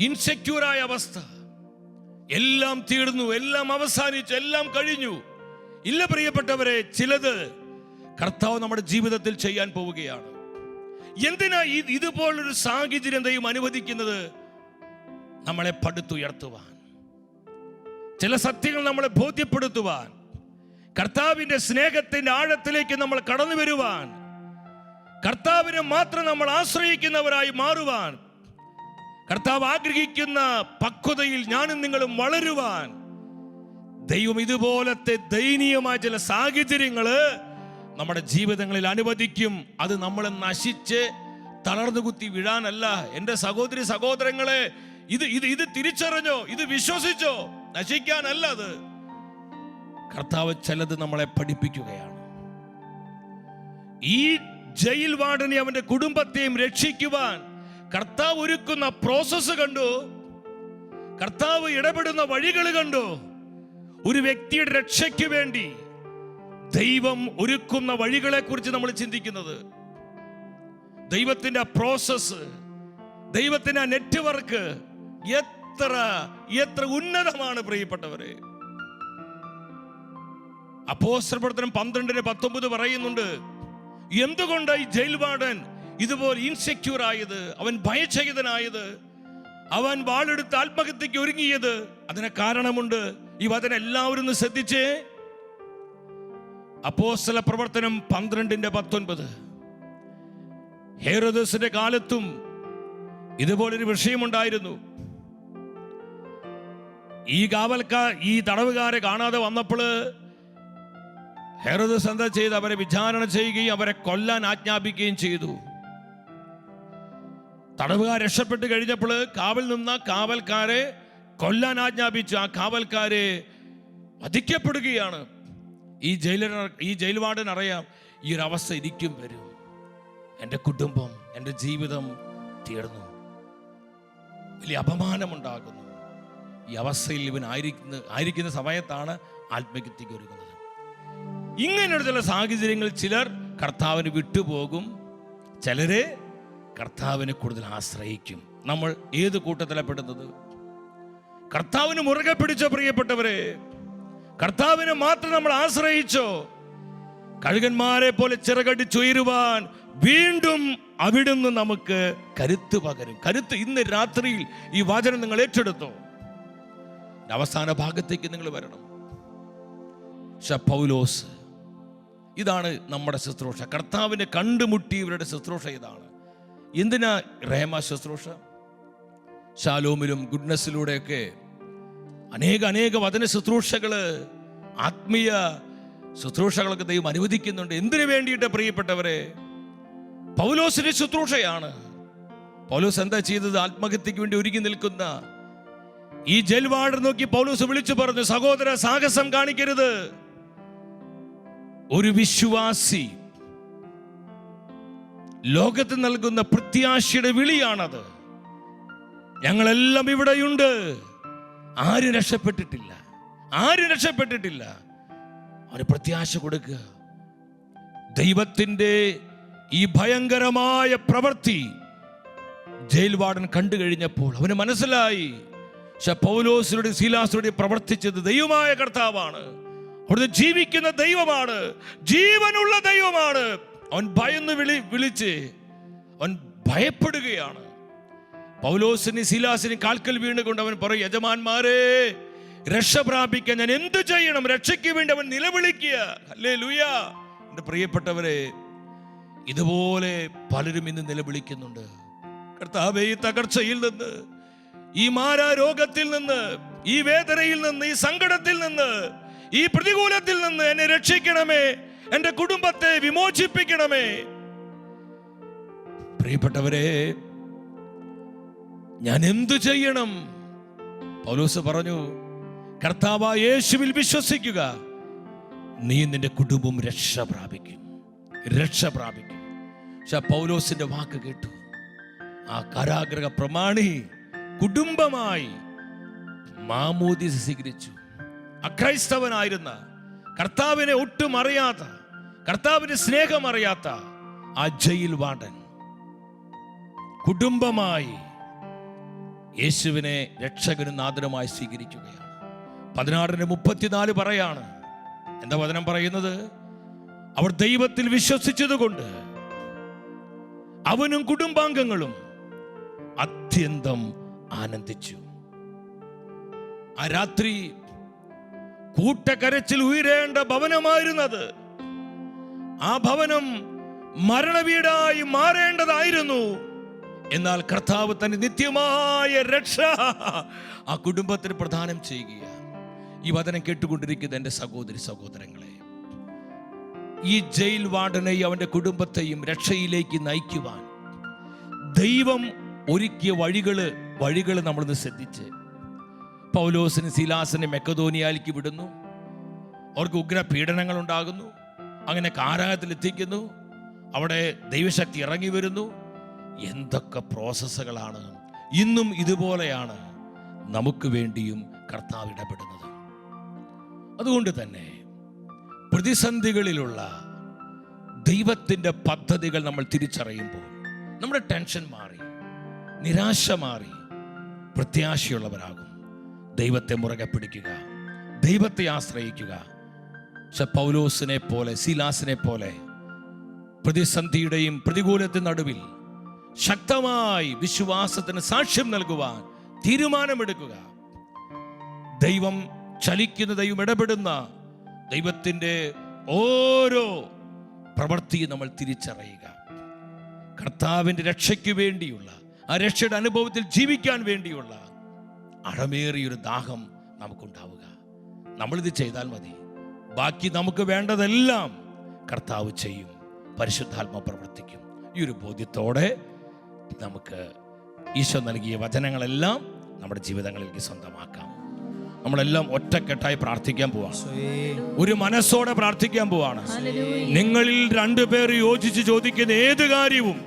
ഇൻസെക്യൂറായ അവസ്ഥ, എല്ലാം തീർന്നു, എല്ലാം അവസാനിച്ചു, എല്ലാം കഴിഞ്ഞു. ഇല്ല പ്രിയപ്പെട്ടവരെ, ചിലത് കർത്താവ് നമ്മുടെ ജീവിതത്തിൽ ചെയ്യാൻ പോവുകയാണ്. എന്തിനാ ഇതുപോലൊരു സാഹചര്യം ദൈവം അനുവദിക്കുന്നത്? നമ്മളെ പടുത്തുയർത്തുവാൻ, ചില സത്യങ്ങൾ നമ്മളെ ബോധ്യപ്പെടുത്തുവാൻ, കർത്താവിന്റെ സ്നേഹത്തിന്റെ ആഴത്തിലേക്ക് നമ്മൾ കടന്നു വരുവാൻ, കർത്താവിനെ മാത്രം നമ്മൾ ആശ്രയിക്കുന്നവരായി മാറുവാൻ, കർത്താവ് ആഗ്രഹിക്കുന്ന പക്വതയിൽ ഞാനും നിങ്ങളും വളരുവാൻ ദൈവം ഇതുപോലത്തെ ദയനീയമായ ചില സാഹചര്യങ്ങള് നമ്മുടെ ജീവിതങ്ങളിൽ അനുവദിക്കും. അത് നമ്മളെ നശിച്ച് തളർന്നു കുത്തി വീഴാനല്ല. എൻ്റെ സഹോദരി സഹോദരങ്ങളെ, ഇത് തിരിച്ചറിഞ്ഞോ, ഇത് വിശ്വസിച്ചോ, നശിക്കാനല്ല. അത് കർത്താവ് ചിലത് നമ്മളെ പഠിപ്പിക്കുകയാണ്. ഈ ജയിൽ വാർഡനെ അവന്റെ കുടുംബത്തെയും രക്ഷിക്കുവാൻ കർത്താവ് ഒരുക്കുന്ന പ്രോസസ്സ് കണ്ടു, കർത്താവ് ഇടപെടുന്ന വഴികൾ കണ്ടു. ഒരു വ്യക്തിയുടെ രക്ഷയ്ക്ക് വേണ്ടി ദൈവം ഒരുക്കുന്ന വഴികളെ കുറിച്ച് നമ്മൾ ചിന്തിക്കുന്നത്, ദൈവത്തിന്റെ പ്രോസസ്സ്, ദൈവത്തിന്റെ നെറ്റ്വർക്ക് എത്ര ഉന്നതമാണ് പ്രിയപ്പെട്ടവരെ. അപ്പോസ്തല പ്രവർത്തനം 12:19 പറയുന്നുണ്ട്, എന്തുകൊണ്ട് ഈ ജയിൽ വാർഡൻ ഇതുപോലെ ഇൻസെക്യൂർ ആയത്, അവൻ ഭയചകിതനായത്, അവൻ വാളെടുത്ത് ആത്മഹത്യക്ക് ഒരുങ്ങിയത്? അതിന് കാരണമുണ്ട്. ഈ വചനം എല്ലാവരും ഒന്ന് ശ്രദ്ധിച്ചേ. അപ്പോസ്തല പ്രവർത്തനം 12:19. ഹെരോദസിന്റെ കാലത്തും ഇതുപോലൊരു വിഷയമുണ്ടായിരുന്നു. ഈ തടവുകാരെ കാണാതെ വന്നപ്പോൾ ഹെരോദസ് എന്താ ചെയ്ത്? അവരെ വിചാരണ ചെയ്യുകയും അവരെ കൊല്ലാൻ ആജ്ഞാപിക്കുകയും ചെയ്തു. തടവുകാർ രക്ഷപ്പെട്ട് കഴിഞ്ഞപ്പോൾ കാവൽ നിന്ന കാവൽക്കാരെ കൊല്ലാൻ ആജ്ഞാപിച്ചു. ആ കാവൽക്കാരെ വധിക്കപ്പെടുകയാണ്. ഈ ജയിൽ വാർഡൻ അറിയാം, ഈ ഒരു അവസ്ഥ എനിക്കും വരും, എൻ്റെ കുടുംബം, എൻ്റെ ജീവിതം തീർന്നു, വലിയ അപമാനമുണ്ടാകുന്നു. ഈ അവസ്ഥയിൽ ഇവൻ ആയിരിക്കുന്ന സമയത്താണ് ആത്മഹത്യക്ക് ഒരുങ്ങുന്നത്. ഇങ്ങനെയുള്ള ചില സാഹചര്യങ്ങൾ ചിലർ കർത്താവിന് വിട്ടുപോകും, ചിലര് കർത്താവിനെ കൂടുതൽ ആശ്രയിക്കും. നമ്മൾ ഏത് കൂട്ടത്തിലപ്പെടുന്നത്? കർത്താവിന് മുറുകെ പിടിച്ച പ്രിയപ്പെട്ടവരെ, കർത്താവിനെ മാത്രം നമ്മൾ ആശ്രയിച്ചോ, കഴുകന്മാരെ പോലെ ചിറകടിച്ചുയരുവാൻ വീണ്ടും അവിടുന്ന് നമുക്ക് കരുത്ത് പകരും. കരുത്ത് ഇന്ന് രാത്രിയിൽ ഈ വചനം നിങ്ങൾ ഏറ്റെടുത്തോ. അവസാന ഭാഗത്തേക്ക് നിങ്ങൾ വരണം. പൗലോസ്, ഇതാണ് നമ്മുടെ ശുശ്രൂഷ. കർത്താവിനെ കണ്ടുമുട്ടിയവരുടെ ശുശ്രൂഷ ഇതാണ്. എന്തിനാ റഹ്മ ശുശ്രൂഷ? ശാലോമിലും ഗുഡ്നസിലൂടെയൊക്കെ അനേക വചന ശുശ്രൂഷകള്, ആത്മീയ ശുശ്രൂഷകളൊക്കെ ദൈവം അനുവദിക്കുന്നുണ്ട്. എന്തിനു വേണ്ടിയിട്ട് പ്രിയപ്പെട്ടവരെ? പൗലോസിന്റെ ശുശ്രൂഷയാണ്. പൗലോസ് എന്താ ചെയ്തത്? ആത്മഹത്യക്ക് വേണ്ടി ഒരുങ്ങി നിൽക്കുന്ന ഈ ജയിൽവാർഡർ നോക്കി പൗലോസ് വിളിച്ചു പറഞ്ഞു, സഹോദര, സാഹസം കാണിക്കരുത്. ഒരു വിശ്വാസി ലോകത്ത് നൽകുന്ന പ്രത്യാശയുടെ വിളിയാണത്. ഞങ്ങളെല്ലാം ഇവിടെയുണ്ട്. ആരും രക്ഷപ്പെട്ടിട്ടില്ല. അവന് പ്രത്യാശ കൊടുക്കുക. ദൈവത്തിന്റെ ഈ ഭയങ്കരമായ പ്രവൃത്തി ജയിൽ വാർഡൻ കണ്ടു കഴിഞ്ഞപ്പോൾ അവന് മനസ്സിലായി, പൗലോസിലൂടെ ശീലാസിലൂടെ പ്രവർത്തിച്ചത് ദൈവമായ കർത്താവാണ്. അവിടുന്ന് ജീവിക്കുന്ന ദൈവമാണ്, ജീവനുള്ള ദൈവമാണ്. അവൻ ഭയന്ന് വിളിച്ച് അവൻ ഭയപ്പെടുകയാണ്. പൗലോസിന് ശീലാസിന് കാൽക്കൽ വീണുകൊണ്ട് അവൻ പറയും, യജമാന്മാരെ, രക്ഷ പ്രാപിക്കാൻ ഞാൻ എന്ത് ചെയ്യണം? രക്ഷയ്ക്ക് വേണ്ടി അവൻ നിലവിളിക്കുക. ഹല്ലേലൂയ. എൻ്റെ പ്രിയപ്പെട്ടവരെ, ഇതുപോലെ പലരും ഇന്ന് നിലവിളിക്കുന്നുണ്ട്. കർത്താവേ, ഈ തകർച്ചയിൽ നിന്ന്, ഈ മാരാരോഗത്തിൽ നിന്ന്, ഈ വേദനയിൽ നിന്ന്, ഈ സങ്കടത്തിൽ നിന്ന്, ഈ പ്രതികൂലത്തിൽ നിന്ന് എന്നെ രക്ഷിക്കണമേ, എൻ്റെ കുടുംബത്തെ വിമോചിപ്പിക്കണമേ. പ്രിയപ്പെട്ടവരെ, ഞാൻ എന്തു ചെയ്യണം? പൗലോസ് പറഞ്ഞു, കർത്താവായ യേശുവിൽ വിശ്വസിക്കുക, നീ നിന്റെ കുടുംബം രക്ഷ പ്രാപിക്കും. പക്ഷെ പൗലോസിന്റെ വാക്ക് കേട്ടു. ആ കാരാഗ്രഹ പ്രമാണി കുടുംബമായി മാമോദീസ സ്വീകരിച്ചു. അക്രൈസ്തവനായിരുന്ന, കർത്താവിനെ ഒട്ടും അറിയാത്ത, കർത്താവിന്റെ സ്നേഹം അറിയാത്ത ആ ജയിൽ വാർഡൻ കുടുംബമായി യേശുവിനെ രക്ഷകനും നാഥനുമായി സ്വീകരിക്കുകയാണ്. 16:34 പറയാണ്. എന്താ വചനം പറയുന്നത്? അവർ ദൈവത്തിൽ വിശ്വസിച്ചതുകൊണ്ട് അവനും കുടുംബാംഗങ്ങളും അത്യന്തം ആനന്ദിച്ചു. ആ രാത്രി കൂട്ടക്കരച്ചിൽ ഉയരേണ്ട ഭവനമായിരുന്നത്, ആ ഭവനം മരണവീടായി മാറേണ്ടതായിരുന്നു. എന്നാൽ കർത്താവ് തന്റെ നിത്യമായ രക്ഷ ആ കുടുംബത്തിന് പ്രദാനം ചെയ്യുകയാണ്. ഈ വചനം കേട്ടുകൊണ്ടിരിക്കുന്ന എൻ്റെ സഹോദരി സഹോദരങ്ങളെ, ഈ ജയിൽ വാർഡനെയും അവന്റെ കുടുംബത്തെയും രക്ഷയിലേക്ക് നയിക്കുവാൻ ദൈവം ഒരുക്കിയ വഴികൾ നമ്മളൊന്ന് ശ്രദ്ധിച്ച്. പൗലോസിന് ശീലാസിനെ മക്കെദോനിയയിലേക്ക് വിടുന്നു. അവർക്ക് ഉഗ്ര പീഡനങ്ങൾ ഉണ്ടാകുന്നു. അങ്ങനെ കാരാഗൃഹത്തിൽ എത്തിക്കുന്നു. അവിടെ ദൈവശക്തി ഇറങ്ങി വരുന്നു. എന്തൊക്കെ പ്രോസസ്സുകളാണ്! ഇന്നും ഇതുപോലെയാണ് നമുക്ക് വേണ്ടിയും കർത്താവ് ഇടപെടുന്നത്. അതുകൊണ്ട് തന്നെ പ്രതിസന്ധികളിലുള്ള ദൈവത്തിൻ്റെ പദ്ധതികൾ നമ്മൾ തിരിച്ചറിയുമ്പോൾ നമ്മുടെ ടെൻഷൻ മാറി, നിരാശ മാറി, പ്രത്യാശയുള്ളവരാകും. ദൈവത്തെ മുറുകെ പിടിക്കുക, ദൈവത്തെ ആശ്രയിക്കുക. പൗലോസിനെ പോലെ, ശീലാസിനെ പോലെ പ്രതിസന്ധിയുടെയും പ്രതികൂലത്തിൻ നടുവിൽ ശക്തമായി വിശ്വാസത്തിന് സാക്ഷ്യം നൽകുവാൻ തീരുമാനമെടുക്കുക. ദൈവം ചലിക്കുന്ന, ദൈവം ഇടപെടുന്ന ദൈവത്തിൻ്റെ ഓരോ പ്രവൃത്തിയും നമ്മൾ തിരിച്ചറിയുക. കർത്താവിൻ്റെ രക്ഷയ്ക്ക് വേണ്ടിയുള്ള, ആ രക്ഷയുടെ അനുഭവത്തിൽ ജീവിക്കാൻ വേണ്ടിയുള്ള അഴമേറിയൊരു ദാഹം നമുക്കുണ്ടാവുക. നമ്മളിത് ചെയ്താൽ മതി. ബാക്കി നമുക്ക് വേണ്ടതെല്ലാം കർത്താവ് ചെയ്യും, പരിശുദ്ധാത്മ പ്രവർത്തിക്കും. ഈ ഒരു ബോധ്യത്തോടെ നമുക്ക് ഈശോ നൽകിയ വചനങ്ങളെല്ലാം നമ്മുടെ ജീവിതങ്ങളിലേക്ക് സ്വന്തമാക്കാം. നമ്മളെല്ലാം ഒറ്റക്കെട്ടായി പ്രാർത്ഥിക്കാൻ പോവാണ്. ഒരു മനസ്സോടെ പ്രാർത്ഥിക്കാൻ പോവാണ്. നിങ്ങളിൽ 2 പേർ യോജിച്ച് ചോദിക്കുന്ന ഏത് കാര്യവും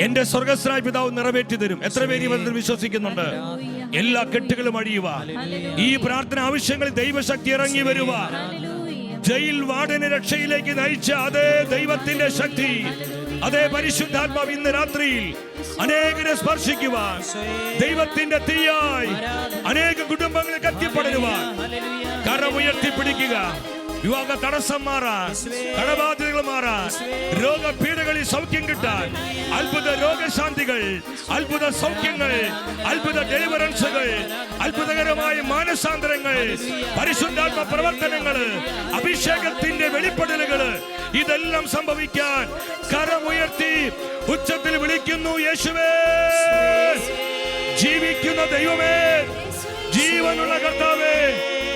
എന്റെ സ്വർഗസ്വനായ പിതാവ് നിറവേറ്റി തരും. എത്ര പേര് ഈ വിശ്വസിക്കുന്നുണ്ട്? എല്ലാ കെട്ടുകളും അഴിയുവാൻ, ഈ പ്രാർത്ഥന ആവശ്യങ്ങളിൽ ദൈവശക്തി ഇറങ്ങി വരുവാൻ ജയിൽ വാർഡനെ രക്ഷയിലേക്ക് നയിച്ച അതേ ദൈവത്തിന്റെ ശക്തി, അതേ പരിശുദ്ധാത്മാവ് ഇന്ന് രാത്രിയിൽ അനേകരെ സ്പർശിക്കുവാൻ, ദൈവത്തിന്റെ തീയായി അനേക കുടുംബങ്ങളെ കത്തിപ്പടരുവാൻ കരമുയർത്തിപ്പിടിക്കുക. വിവാഹ തടസ്സം മാറാൻ, കടബാധ്യതകൾ മാറാൻ, രോഗപീഠകളിൽ സൗഖ്യം കിട്ടാൻ, അത്ഭുത രോഗശാന്തികൾ, അത്ഭുത സൗഖ്യങ്ങൾ, അത്ഭുത ഡെലിവറൻസുകൾ, അത്ഭുതകരമായ മാനസാന്തരങ്ങൾ, പരിശുദ്ധാത്മ പ്രവർത്തനങ്ങൾ, അഭിഷേകത്തിന്റെ വെളിപ്പെടലുകൾ, ഇതെല്ലാം സംഭവിക്കാൻ കരമുയർത്തി ഉച്ചത്തിൽ വിളിക്കുന്നു, യേശുവേ, ജീവിക്കുന്ന ദൈവമേ, ജീവനുള്ള കർത്താവേ,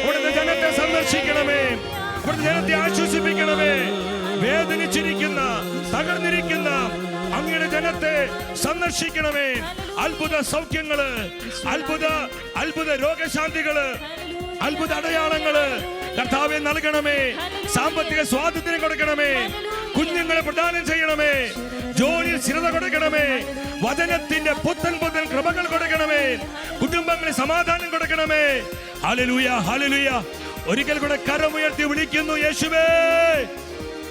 അവിടുത്തെ ജനത്തെ സന്ദർശിക്കണമേ, അവിടുത്തെ ജനത്തെ ആശ്വസിപ്പിക്കണമേ. വേദനിച്ചിരിക്കുന്ന, തകർന്നിരിക്കുന്ന അങ്ങയുടെ ജനത്തെ സന്ദർശിക്കണമേ. അത്ഭുത സൗഖ്യങ്ങള്, അത്ഭുത രോഗശാന്തികള്, അത്ഭുത അടയാളങ്ങള് കർത്താവെ നൽകണമേ. സാമ്പത്തിക സ്വാതന്ത്ര്യം കൊടുക്കണമേ. കുഞ്ഞുങ്ങളെ പ്രദാനം ചെയ്യണമേ. ജോലിയിൽ സ്ഥിരത കൊടുക്കണമേ. വചനത്തിന്റെ പുത്തൻ കൃപകൾ കൊടുക്കണമേ. കുടുംബങ്ങളിൽ സമാധാനം കൊടുക്കണമേ. ഹല്ലേലൂയ, ഹല്ലേലൂയ. ഒരിക്കൽ കൂടെ കരമുയർത്തി വിളിക്കുന്നു, യേശുവേ,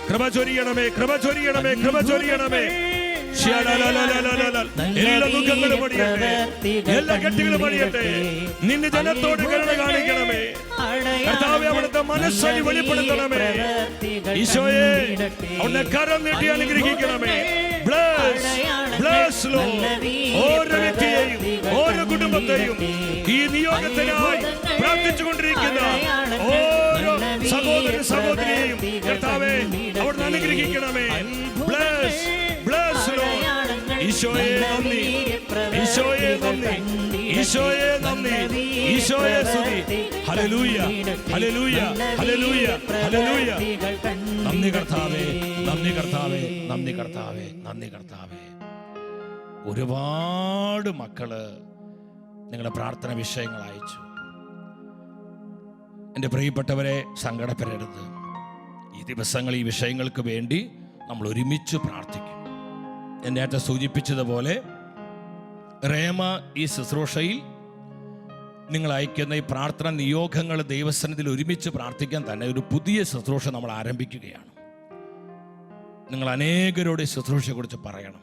കൃപ ചൊരിയണമേ, കൃപ ചൊരിയണമേ, കൃപ ചൊരിയണമേ. എല്ലാ ദുഃഖങ്ങളും പണിയട്ടെ, എല്ലാ കെട്ടുകളും പണിയട്ടെ. നിന്റെ ജനത്തോട് കരുണ കാണിക്കണമേ കർത്താവേ. അവിടുത്തെ മനസ്സരി വെളിപ്പെടുത്തണമേ. ഈശോയെ, അവിടുത്തെ കരം നീട്ടി അനുഗ്രഹിക്കണമേ. ഓരോ വ്യക്തിയെയും, ഓരോ കുടുംബത്തെയും, ഈ നിയോഗത്തിനായി പ്രാർത്ഥിച്ചുകൊണ്ടിരിക്കുന്ന ഓരോ സഹോദര സഹോദരിയെയും കർത്താവേ അവിടുന്ന് അനുഗ്രഹിക്കണമേ. ഈശോയെ നന്ദി, ഈശോയെ നന്ദി, ഈശോയെ നന്ദി, ഈശോയെ സ്തുതി. Hallelujah, hallelujah, hallelujah, hallelujah. നന്ദി കർത്താവേ, നന്ദി കർത്താവേ, നന്ദി കർത്താവേ, നന്ദി കർത്താവേ. ഒരുപാട് മക്കള് നിങ്ങളുടെ പ്രാർത്ഥന വിഷയങ്ങൾ അയച്ചു. എൻ്റെ പ്രിയപ്പെട്ടവരെ, സങ്കടപ്പെടരുത്. ഈ ദിവസങ്ങൾ ഈ വിഷയങ്ങൾക്ക് വേണ്ടി നമ്മൾ ഒരുമിച്ച് പ്രാർത്ഥിക്കും. ഞാൻ നേരത്തെ സൂചിപ്പിച്ചതുപോലെ റേമ ഈ ശുശ്രൂഷയിൽ നിങ്ങൾ അയക്കുന്ന ഈ പ്രാർത്ഥന നിയോഗങ്ങൾ ദൈവസന്നിധിയിൽ ഒരുമിച്ച് പ്രാർത്ഥിക്കാൻ തന്നെ ഒരു പുതിയ ശുശ്രൂഷ നമ്മൾ ആരംഭിക്കുകയാണ്. നിങ്ങൾ അനേകരോട് ഈ ശുശ്രൂഷയെക്കുറിച്ച് പറയണം.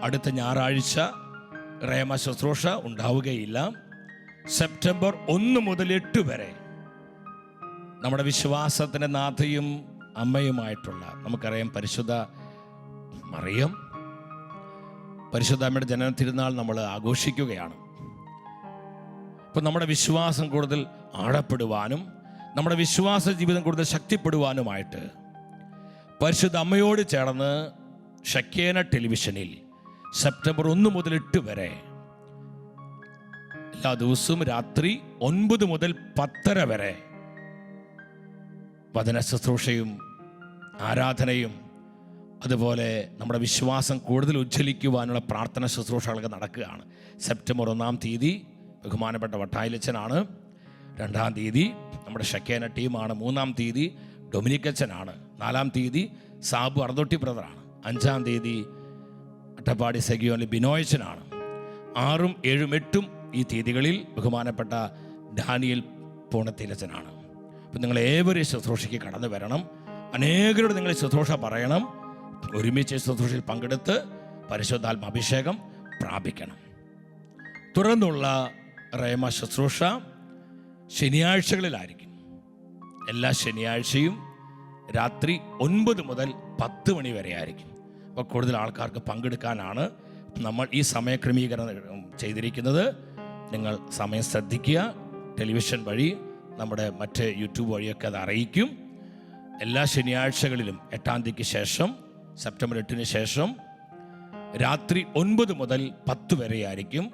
അടുത്ത ഞായറാഴ്ച റേമ ശുശ്രൂഷ ഉണ്ടാവുകയില്ല. സെപ്റ്റംബർ 1 മുതൽ 8 വരെ നമ്മുടെ വിശ്വാസത്തിൻ്റെ നാഥയും അമ്മയുമായിട്ടുള്ള, നമുക്കറിയാം, പരിശുദ്ധ മറിയം, പരിശുദ്ധ അമ്മയുടെ ജനന തിരുനാൾ നമ്മൾ ആഘോഷിക്കുകയാണ്. അപ്പം നമ്മുടെ വിശ്വാസം കൂടുതൽ ആഴപ്പെടുവാനും നമ്മുടെ വിശ്വാസ ജീവിതം കൂടുതൽ ശക്തിപ്പെടുവാനുമായിട്ട് പരിശുദ്ധ അമ്മയോട് ചേർന്ന് ഷക്കേന ടെലിവിഷനിൽ സെപ്റ്റംബർ 1 മുതൽ 8 വരെ എല്ലാ ദിവസവും രാത്രി 9 മുതൽ 10:30 വരെ വചന ശുശ്രൂഷയും ആരാധനയും അതുപോലെ നമ്മുടെ വിശ്വാസം കൂടുതൽ ഉജ്ജ്വലിക്കുവാനുള്ള പ്രാർത്ഥന ശുശ്രൂഷകളൊക്കെ നടക്കുകയാണ്. സെപ്റ്റംബർ 1-ാം തീയതി ബഹുമാനപ്പെട്ട വട്ടായിലച്ചനാണ്. 2-ാം തീയതി നമ്മുടെ ഷക്കേന ടീമാണ്. 3-ാം തീയതി ഡൊമിനിക്കച്ചനാണ്. 4-ാം തീയതി സാബു അർദോട്ടി ബ്രദറാണ്. 5-ാം തീയതി അട്ടപ്പാടി സെഗിയോനിൽ ബിനോയച്ചനാണ്. 6-ഉം 7-ഉം 8-ഉം ഈ തീയതികളിൽ ബഹുമാനപ്പെട്ട ഡാനിയൽ പൂണത്തിലച്ചനാണ്. അപ്പം നിങ്ങൾ ഏവരും ശുശ്രൂഷയ്ക്ക് കടന്നു വരണം. അനേകരോട് നിങ്ങൾ ശുശ്രൂഷ പറയണം. ഒരുമിച്ച് ശുശ്രൂഷയിൽ പങ്കെടുത്ത് പരിശുദ്ധാത്മ അഭിഷേകം പ്രാപിക്കണം. തുടർന്നുള്ള റേമ ശുശ്രൂഷ ശനിയാഴ്ചകളിലായിരിക്കും. എല്ലാ ശനിയാഴ്ചയും രാത്രി 9 മുതൽ 10 മണി വരെ ആയിരിക്കും. അപ്പോൾ കൂടുതൽ ആൾക്കാർക്ക് പങ്കെടുക്കാനാണ് നമ്മൾ ഈ സമയക്രമീകരണം ചെയ്തിരിക്കുന്നത്. നിങ്ങൾ സമയം ശ്രദ്ധിക്കുക. ടെലിവിഷൻ വഴി, നമ്മുടെ മറ്റ് യൂട്യൂബ് വഴിയൊക്കെ അത് അറിയിക്കും. എല്ലാ ശനിയാഴ്ചകളിലും 8-ാം തീയതിക്ക് ശേഷം, സെപ്റ്റംബർ 8-ന് ശേഷം രാത്രി 9 മുതൽ 10 വരെ ആയിരിക്കും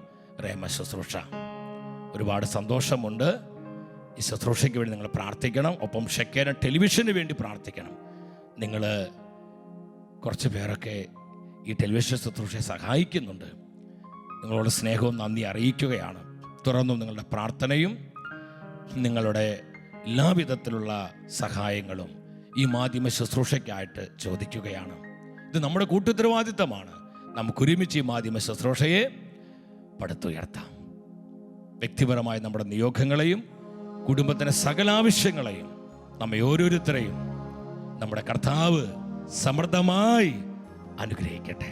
റേമ ശുശ്രൂഷ. ഒരുപാട് സന്തോഷമുണ്ട്. ഈ ശുശ്രൂഷയ്ക്ക് വേണ്ടി നിങ്ങൾ പ്രാർത്ഥിക്കണം. ഒപ്പം ഷക്കേന ടെലിവിഷന് വേണ്ടി പ്രാർത്ഥിക്കണം. നിങ്ങൾ കുറച്ച് പേരൊക്കെ ഈ ടെലിവിഷൻ ശുശ്രൂഷയെ സഹായിക്കുന്നുണ്ട്. നിങ്ങളോട് സ്നേഹവും നന്ദി അറിയിക്കുകയാണ്. തുറന്നും നിങ്ങളുടെ പ്രാർത്ഥനയും നിങ്ങളുടെ എല്ലാവിധത്തിലുള്ള സഹായങ്ങളും ഈ മാധ്യമ ശുശ്രൂഷയ്ക്കായിട്ട് ചോദിക്കുകയാണ്. ഇത് നമ്മുടെ കൂട്ടുത്തരവാദിത്തമാണ്. നമുക്കൊരുമിച്ച് ഈ മാധ്യമ ശുശ്രൂഷയെ പടുത്തുയർത്താം. വ്യക്തിപരമായ നമ്മുടെ നിയോഗങ്ങളെയും കുടുംബത്തിൻ്റെ സകലാവശ്യങ്ങളെയും നമ്മെ ഓരോരുത്തരെയും നമ്മുടെ കർത്താവ് സമൃദ്ധമായി അനുഗ്രഹിക്കട്ടെ.